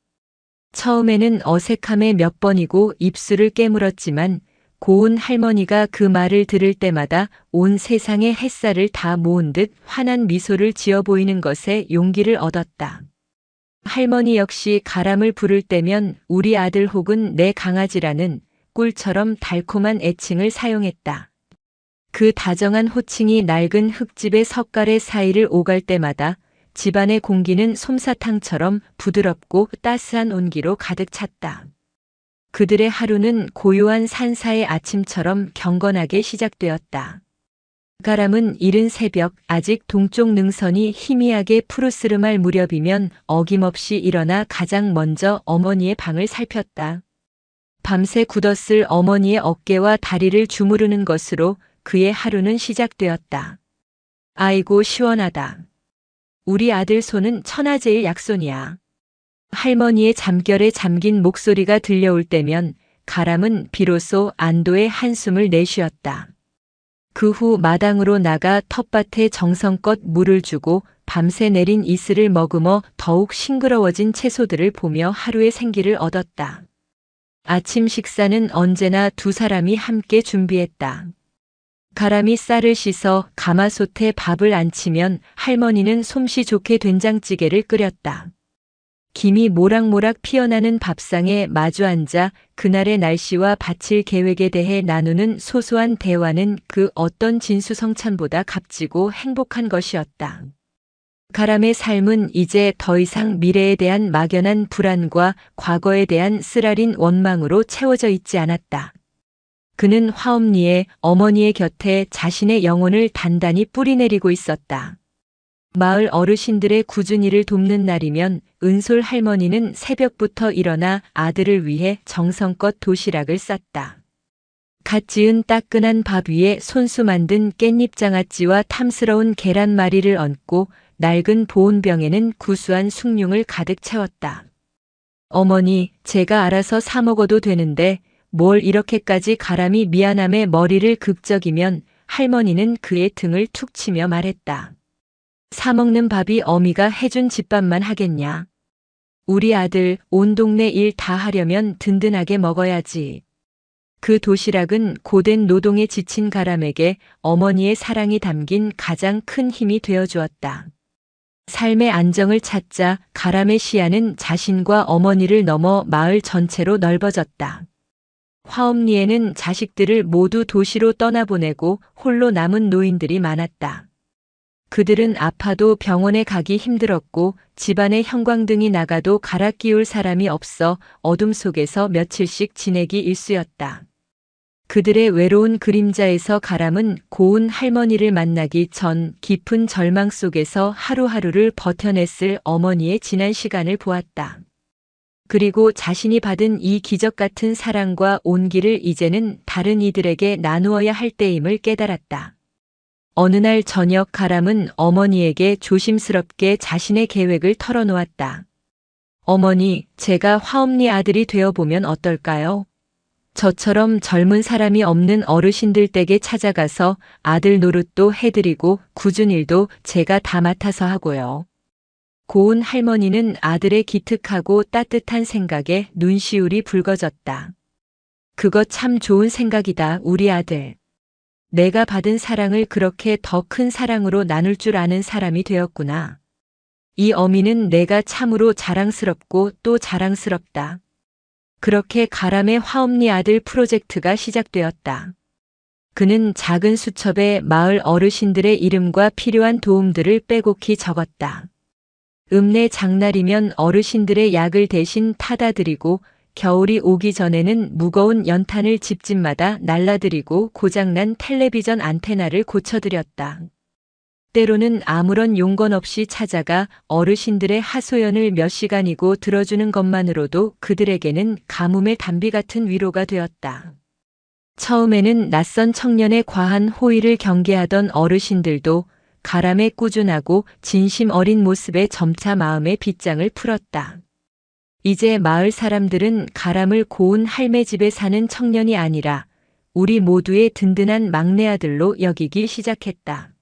처음에는 어색함에 몇 번이고 입술을 깨물었지만 고운 할머니가 그 말을 들을 때마다 온 세상의 햇살을 다 모은 듯 환한 미소를 지어 보이는 것에 용기를 얻었다. 할머니 역시 가람을 부를 때면 우리 아들 혹은 내 강아지라는 꿀처럼 달콤한 애칭을 사용했다. 그 다정한 호칭이 낡은 흙집의 석가래 사이를 오갈 때마다 집안의 공기는 솜사탕처럼 부드럽고 따스한 온기로 가득 찼다. 그들의 하루는 고요한 산사의 아침처럼 경건하게 시작되었다. 가람은 이른 새벽 아직 동쪽 능선이 희미하게 푸르스름할 무렵이면 어김없이 일어나 가장 먼저 어머니의 방을 살폈다. 밤새 굳었을 어머니의 어깨와 다리를 주무르는 것으로 그의 하루는 시작되었다. 아이고 시원하다. 우리 아들 손은 천하제일 약손이야. 할머니의 잠결에 잠긴 목소리가 들려올 때면 가람은 비로소 안도의 한숨을 내쉬었다. 그 후 마당으로 나가 텃밭에 정성껏 물을 주고 밤새 내린 이슬을 머금어 더욱 싱그러워진 채소들을 보며 하루의 생기를 얻었다. 아침 식사는 언제나 두 사람이 함께 준비했다. 가람이 쌀을 씻어 가마솥에 밥을 안치면 할머니는 솜씨 좋게 된장찌개를 끓였다. 김이 모락모락 피어나는 밥상에 마주 앉아 그날의 날씨와 바칠 계획에 대해 나누는 소소한 대화는 그 어떤 진수성찬보다 값지고 행복한 것이었다. 가람의 삶은 이제 더 이상 미래에 대한 막연한 불안과 과거에 대한 쓰라린 원망으로 채워져 있지 않았다. 그는 화엄리에 어머니의 곁에 자신의 영혼을 단단히 뿌리내리고 있었다. 마을 어르신들의 꾸준 일을 돕는 날이면 은솔 할머니는 새벽부터 일어나 아들을 위해 정성껏 도시락을 쌌다. 갓 지은 따끈한 밥 위에 손수 만든 깻잎장아찌와 탐스러운 계란말이를 얹고 낡은 보온병에는 구수한 숭늉을 가득 채웠다. 어머니, 제가 알아서 사 먹어도 되는데 뭘 이렇게까지 가람이 미안함에 머리를 극적이면 할머니는 그의 등을 툭 치며 말했다. 사 먹는 밥이 어미가 해준 집밥만 하겠냐. 우리 아들 온 동네 일 다 하려면 든든하게 먹어야지. 그 도시락은 고된 노동에 지친 가람에게 어머니의 사랑이 담긴 가장 큰 힘이 되어 주었다. 삶의 안정을 찾자 가람의 시야는 자신과 어머니를 넘어 마을 전체로 넓어졌다. 화엄리에는 자식들을 모두 도시로 떠나보내고 홀로 남은 노인들이 많았다. 그들은 아파도 병원에 가기 힘들었고 집안에 형광등이 나가도 갈아 끼울 사람이 없어 어둠 속에서 며칠씩 지내기 일쑤였다. 그들의 외로운 그림자에서 가람은 고운 할머니를 만나기 전 깊은 절망 속에서 하루하루를 버텨냈을 어머니의 지난 시간을 보았다. 그리고 자신이 받은 이 기적 같은 사랑과 온기를 이제는 다른 이들에게 나누어야 할 때임을 깨달았다. 어느 날 저녁 가람은 어머니에게 조심스럽게 자신의 계획을 털어놓았다. 어머니, 제가 화엄니 아들이 되어보면 어떨까요? 저처럼 젊은 사람이 없는 어르신들 댁에 찾아가서 아들 노릇도 해드리고 굳은 일도 제가 다 맡아서 하고요. 고운 할머니는 아들의 기특하고 따뜻한 생각에 눈시울이 붉어졌다. 그거 참 좋은 생각이다, 우리 아들. 내가 받은 사랑을 그렇게 더 큰 사랑으로 나눌 줄 아는 사람이 되었구나. 이 어미는 내가 참으로 자랑스럽고 또 자랑스럽다. 그렇게 가람의 화엄니 아들 프로젝트가 시작되었다. 그는 작은 수첩에 마을 어르신들의 이름과 필요한 도움들을 빼곡히 적었다. 읍내 장날이면 어르신들의 약을 대신 타다 드리고 겨울이 오기 전에는 무거운 연탄을 집집마다 날라드리고 고장난 텔레비전 안테나를 고쳐드렸다. 때로는 아무런 용건 없이 찾아가 어르신들의 하소연을 몇 시간이고 들어주는 것만으로도 그들에게는 가뭄의 단비 같은 위로가 되었다. 처음에는 낯선 청년의 과한 호의를 경계하던 어르신들도 가람의 꾸준하고 진심 어린 모습에 점차 마음의 빗장을 풀었다. 이제 마을 사람들은 가람을 고운 할매 집에 사는 청년이 아니라 우리 모두의 든든한 막내 아들로 여기기 시작했다.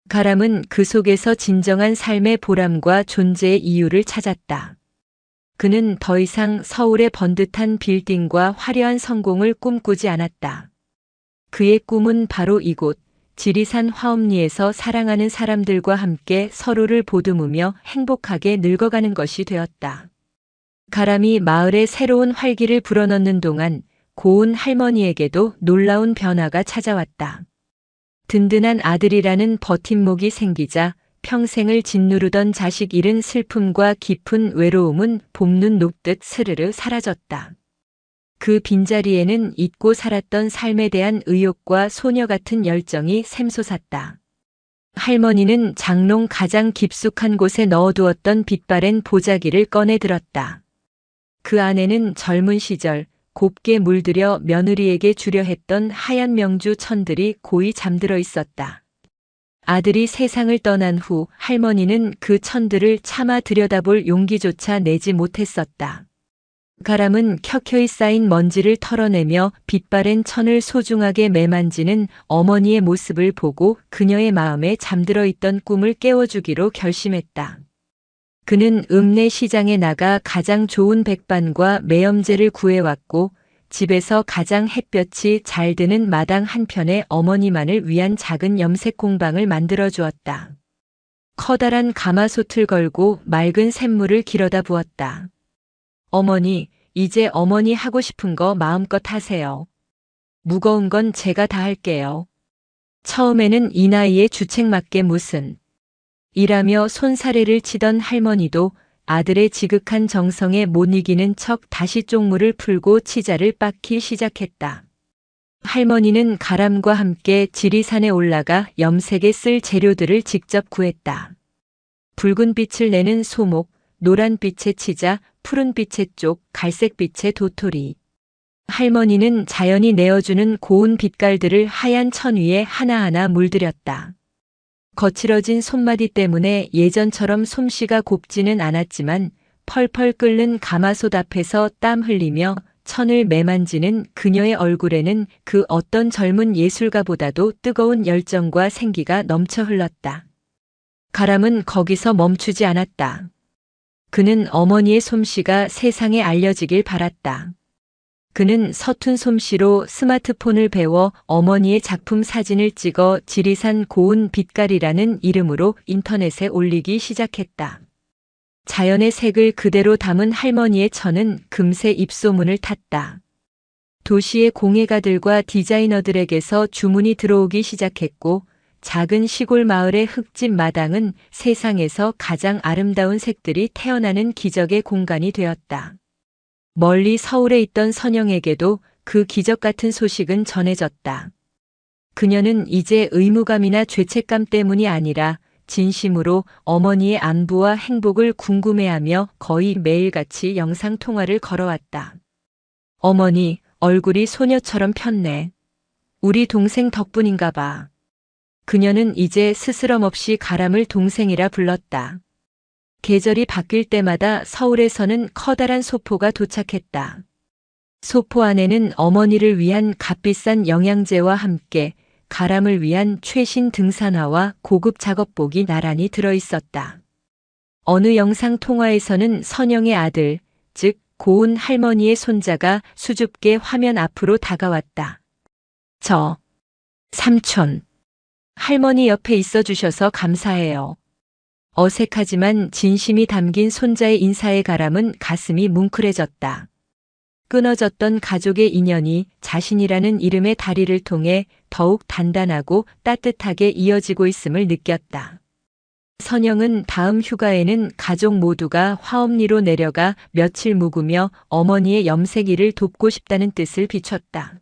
가람은 그 속에서 진정한 삶의 보람과 존재의 이유를 찾았다. 그는 더 이상 서울의 번듯한 빌딩과 화려한 성공을 꿈꾸지 않았다. 그의 꿈은 바로 이곳 지리산 화엄리에서 사랑하는 사람들과 함께 서로를 보듬으며 행복하게 늙어가는 것이 되었다. 가람이 마을에 새로운 활기를 불어넣는 동안 고운 할머니에게도 놀라운 변화가 찾아왔다. 든든한 아들이라는 버팀목이 생기자 평생을 짓누르던 자식 잃은 슬픔과 깊은 외로움은 봄눈 녹듯 스르르 사라졌다. 그 빈자리에는 잊고 살았던 삶에 대한 의욕과 소녀 같은 열정이 샘솟았다. 할머니는 장롱 가장 깊숙한 곳에 넣어두었던 빛바랜 보자기를 꺼내 들었다. 그 안에는 젊은 시절 곱게 물들여 며느리에게 주려 했던 하얀 명주 천들이 고이 잠들어 있었다. 아들이 세상을 떠난 후 할머니는 그 천들을 차마 들여다볼 용기조차 내지 못했었다. 가람은 켜켜이 쌓인 먼지를 털어내며 빛바랜 천을 소중하게 매만지는 어머니의 모습을 보고 그녀의 마음에 잠들어 있던 꿈을 깨워주기로 결심했다. 그는 읍내 시장에 나가 가장 좋은 백반과 매염제를 구해왔고 집에서 가장 햇볕이 잘 드는 마당 한편에 어머니만을 위한 작은 염색 공방을 만들어 주었다. 커다란 가마솥을 걸고 맑은 샘물을 길어다 부었다. 어머니, 이제 어머니 하고 싶은 거 마음껏 하세요. 무거운 건 제가 다 할게요. 처음에는 이 나이에 주책맞게 무슨 이라며 손사래를 치던 할머니도 아들의 지극한 정성에 못 이기는 척 다시 쪽물을 풀고 치자를 빻기 시작했다. 할머니는 가람과 함께 지리산에 올라가 염색에 쓸 재료들을 직접 구했다. 붉은 빛을 내는 소목, 노란빛의 치자, 푸른빛의 쪽, 갈색빛의 도토리. 할머니는 자연이 내어주는 고운 빛깔들을 하얀 천 위에 하나하나 물들였다. 거칠어진 손마디 때문에 예전처럼 솜씨가 곱지는 않았지만 펄펄 끓는 가마솥 앞에서 땀 흘리며 천을 매만지는 그녀의 얼굴에는 그 어떤 젊은 예술가보다도 뜨거운 열정과 생기가 넘쳐 흘렀다. 가람은 거기서 멈추지 않았다. 그는 어머니의 솜씨가 세상에 알려지길 바랐다. 그는 서툰 솜씨로 스마트폰을 배워 어머니의 작품 사진을 찍어 지리산 고운 빛깔이라는 이름으로 인터넷에 올리기 시작했다. 자연의 색을 그대로 담은 할머니의 천은 금세 입소문을 탔다. 도시의 공예가들과 디자이너들에게서 주문이 들어오기 시작했고 작은 시골 마을의 흙집 마당은 세상에서 가장 아름다운 색들이 태어나는 기적의 공간이 되었다. 멀리 서울에 있던 선영에게도 그 기적 같은 소식은 전해졌다. 그녀는 이제 의무감이나 죄책감 때문이 아니라 진심으로 어머니의 안부와 행복을 궁금해하며 거의 매일같이 영상통화를 걸어왔다. 어머니, 얼굴이 소녀처럼 폈네. 우리 동생 덕분인가 봐. 그녀는 이제 스스럼 없이 가람을 동생이라 불렀다. 계절이 바뀔 때마다 서울에서는 커다란 소포가 도착했다. 소포 안에는 어머니를 위한 값비싼 영양제와 함께 가람을 위한 최신 등산화와 고급 작업복이 나란히 들어있었다. 어느 영상 통화에서는 선영의 아들, 즉 고운 할머니의 손자가 수줍게 화면 앞으로 다가왔다. 저, 삼촌, 할머니 옆에 있어 주셔서 감사해요. 어색하지만 진심이 담긴 손자의 인사의 가람은 가슴이 뭉클해졌다. 끊어졌던 가족의 인연이 자신이라는 이름의 다리를 통해 더욱 단단하고 따뜻하게 이어지고 있음을 느꼈다. 선영은 다음 휴가에는 가족 모두가 화엄리로 내려가 며칠 묵으며 어머니의 염색일을 돕고 싶다는 뜻을 비췄다.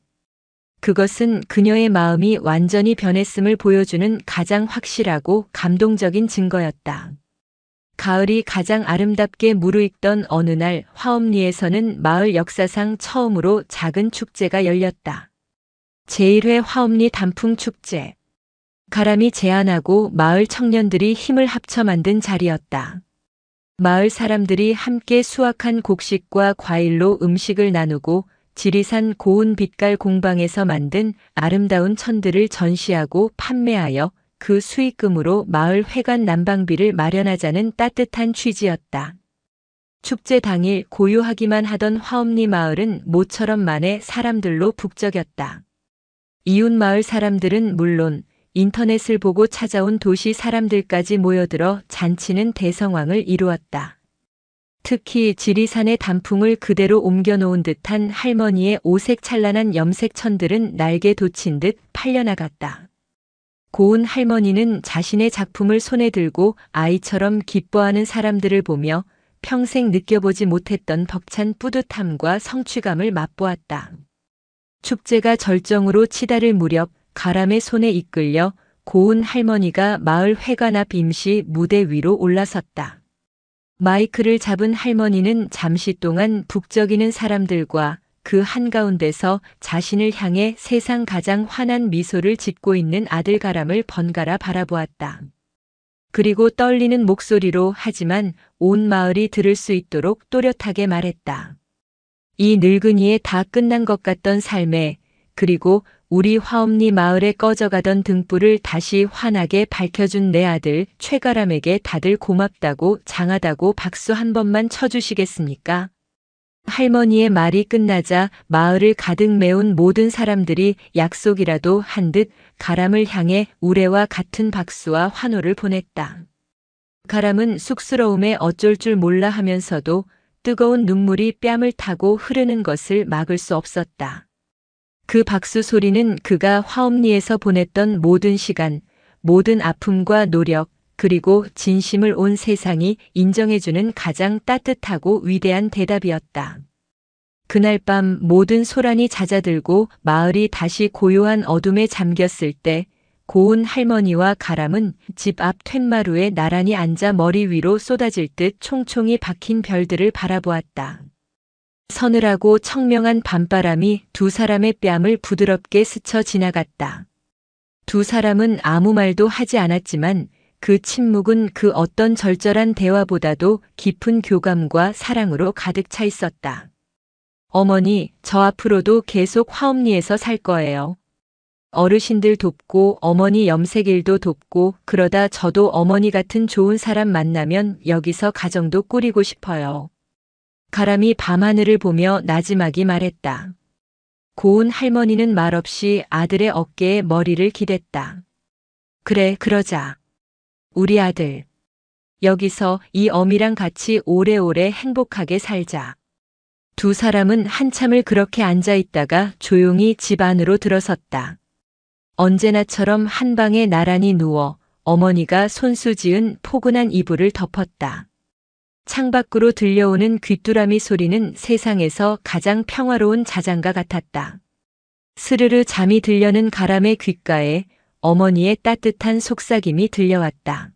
그것은 그녀의 마음이 완전히 변했음을 보여주는 가장 확실하고 감동적인 증거였다. 가을이 가장 아름답게 무르익던 어느 날 화엄리에서는 마을 역사상 처음으로 작은 축제가 열렸다. 제1회 화엄리 단풍축제. 가람이 제안하고 마을 청년들이 힘을 합쳐 만든 자리였다. 마을 사람들이 함께 수확한 곡식과 과일로 음식을 나누고 지리산 고운 빛깔 공방에서 만든 아름다운 천들을 전시하고 판매하여 그 수익금으로 마을 회관 난방비를 마련하자는 따뜻한 취지였다. 축제 당일 고요하기만 하던 화엄리 마을은 모처럼 만의 사람들로 북적였다. 이웃 마을 사람들은 물론 인터넷을 보고 찾아온 도시 사람들까지 모여들어 잔치는 대성황을 이루었다. 특히 지리산의 단풍을 그대로 옮겨놓은 듯한 할머니의 오색 찬란한 염색천들은 날개 돋친 듯 팔려나갔다. 고운 할머니는 자신의 작품을 손에 들고 아이처럼 기뻐하는 사람들을 보며 평생 느껴보지 못했던 벅찬 뿌듯함과 성취감을 맛보았다. 축제가 절정으로 치달을 무렵 가람의 손에 이끌려 고운 할머니가 마을 회관 앞 임시 무대 위로 올라섰다. 마이크를 잡은 할머니는 잠시 동안 북적이는 사람들과 그 한가운데서 자신을 향해 세상 가장 환한 미소를 짓고 있는 아들 가람을 번갈아 바라보았다. 그리고 떨리는 목소리로 하지만 온 마을이 들을 수 있도록 또렷하게 말했다. 이 늙은이의 다 끝난 것 같던 삶에, 그리고 우리 화엄리 마을에 꺼져가던 등불을 다시 환하게 밝혀준 내 아들 최가람에게 다들 고맙다고 장하다고 박수 한 번만 쳐주시겠습니까? 할머니의 말이 끝나자 마을을 가득 메운 모든 사람들이 약속이라도 한 듯 가람을 향해 우레와 같은 박수와 환호를 보냈다. 가람은 쑥스러움에 어쩔 줄 몰라 하면서도 뜨거운 눈물이 뺨을 타고 흐르는 것을 막을 수 없었다. 그 박수 소리는 그가 화엄리에서 보냈던 모든 시간, 모든 아픔과 노력, 그리고 진심을 온 세상이 인정해주는 가장 따뜻하고 위대한 대답이었다. 그날 밤 모든 소란이 잦아들고 마을이 다시 고요한 어둠에 잠겼을 때 고운 할머니와 가람은 집 앞 툇마루에 나란히 앉아 머리 위로 쏟아질 듯 총총히 박힌 별들을 바라보았다. 서늘하고 청명한 밤바람이 두 사람의 뺨을 부드럽게 스쳐 지나갔다. 두 사람은 아무 말도 하지 않았지만 그 침묵은 그 어떤 절절한 대화보다도 깊은 교감과 사랑으로 가득 차 있었다. 어머니, 저 앞으로도 계속 화엄리에서 살 거예요. 어르신들 돕고 어머니 염색일도 돕고 그러다 저도 어머니 같은 좋은 사람 만나면 여기서 가정도 꾸리고 싶어요. 가람이 밤하늘을 보며 나지막이 말했다. 고운 할머니는 말없이 아들의 어깨에 머리를 기댔다. 그래, 그러자. 우리 아들. 여기서 이 어미랑 같이 오래오래 행복하게 살자. 두 사람은 한참을 그렇게 앉아 있다가 조용히 집 안으로 들어섰다. 언제나처럼 한 방에 나란히 누워 어머니가 손수 지은 포근한 이불을 덮었다. 창밖으로 들려오는 귀뚜라미 소리는 세상에서 가장 평화로운 자장가 같았다. 스르르 잠이 들려는 가람의 귓가에 어머니의 따뜻한 속삭임이 들려왔다.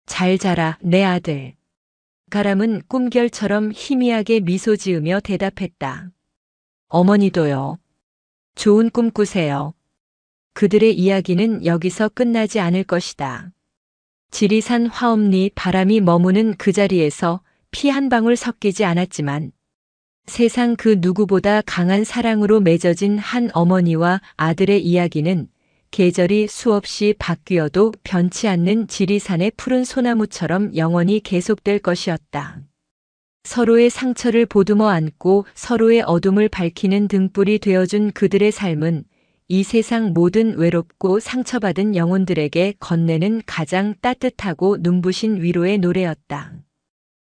잘 자라, 내 아들. 가람은 꿈결처럼 희미하게 미소 지으며 대답했다. 어머니도요. 좋은 꿈 꾸세요. 그들의 이야기는 여기서 끝나지 않을 것이다. 지리산 화엄리 바람이 머무는 그 자리에서 피 한 방울 섞이지 않았지만 세상 그 누구보다 강한 사랑으로 맺어진 한 어머니와 아들의 이야기는 계절이 수없이 바뀌어도 변치 않는 지리산의 푸른 소나무처럼 영원히 계속될 것이었다. 서로의 상처를 보듬어 안고 서로의 어둠을 밝히는 등불이 되어준 그들의 삶은 이 세상 모든 외롭고 상처받은 영혼들에게 건네는 가장 따뜻하고 눈부신 위로의 노래였다.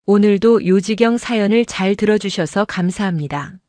오늘도 요지경 사연을 잘 들어주셔서 감사합니다.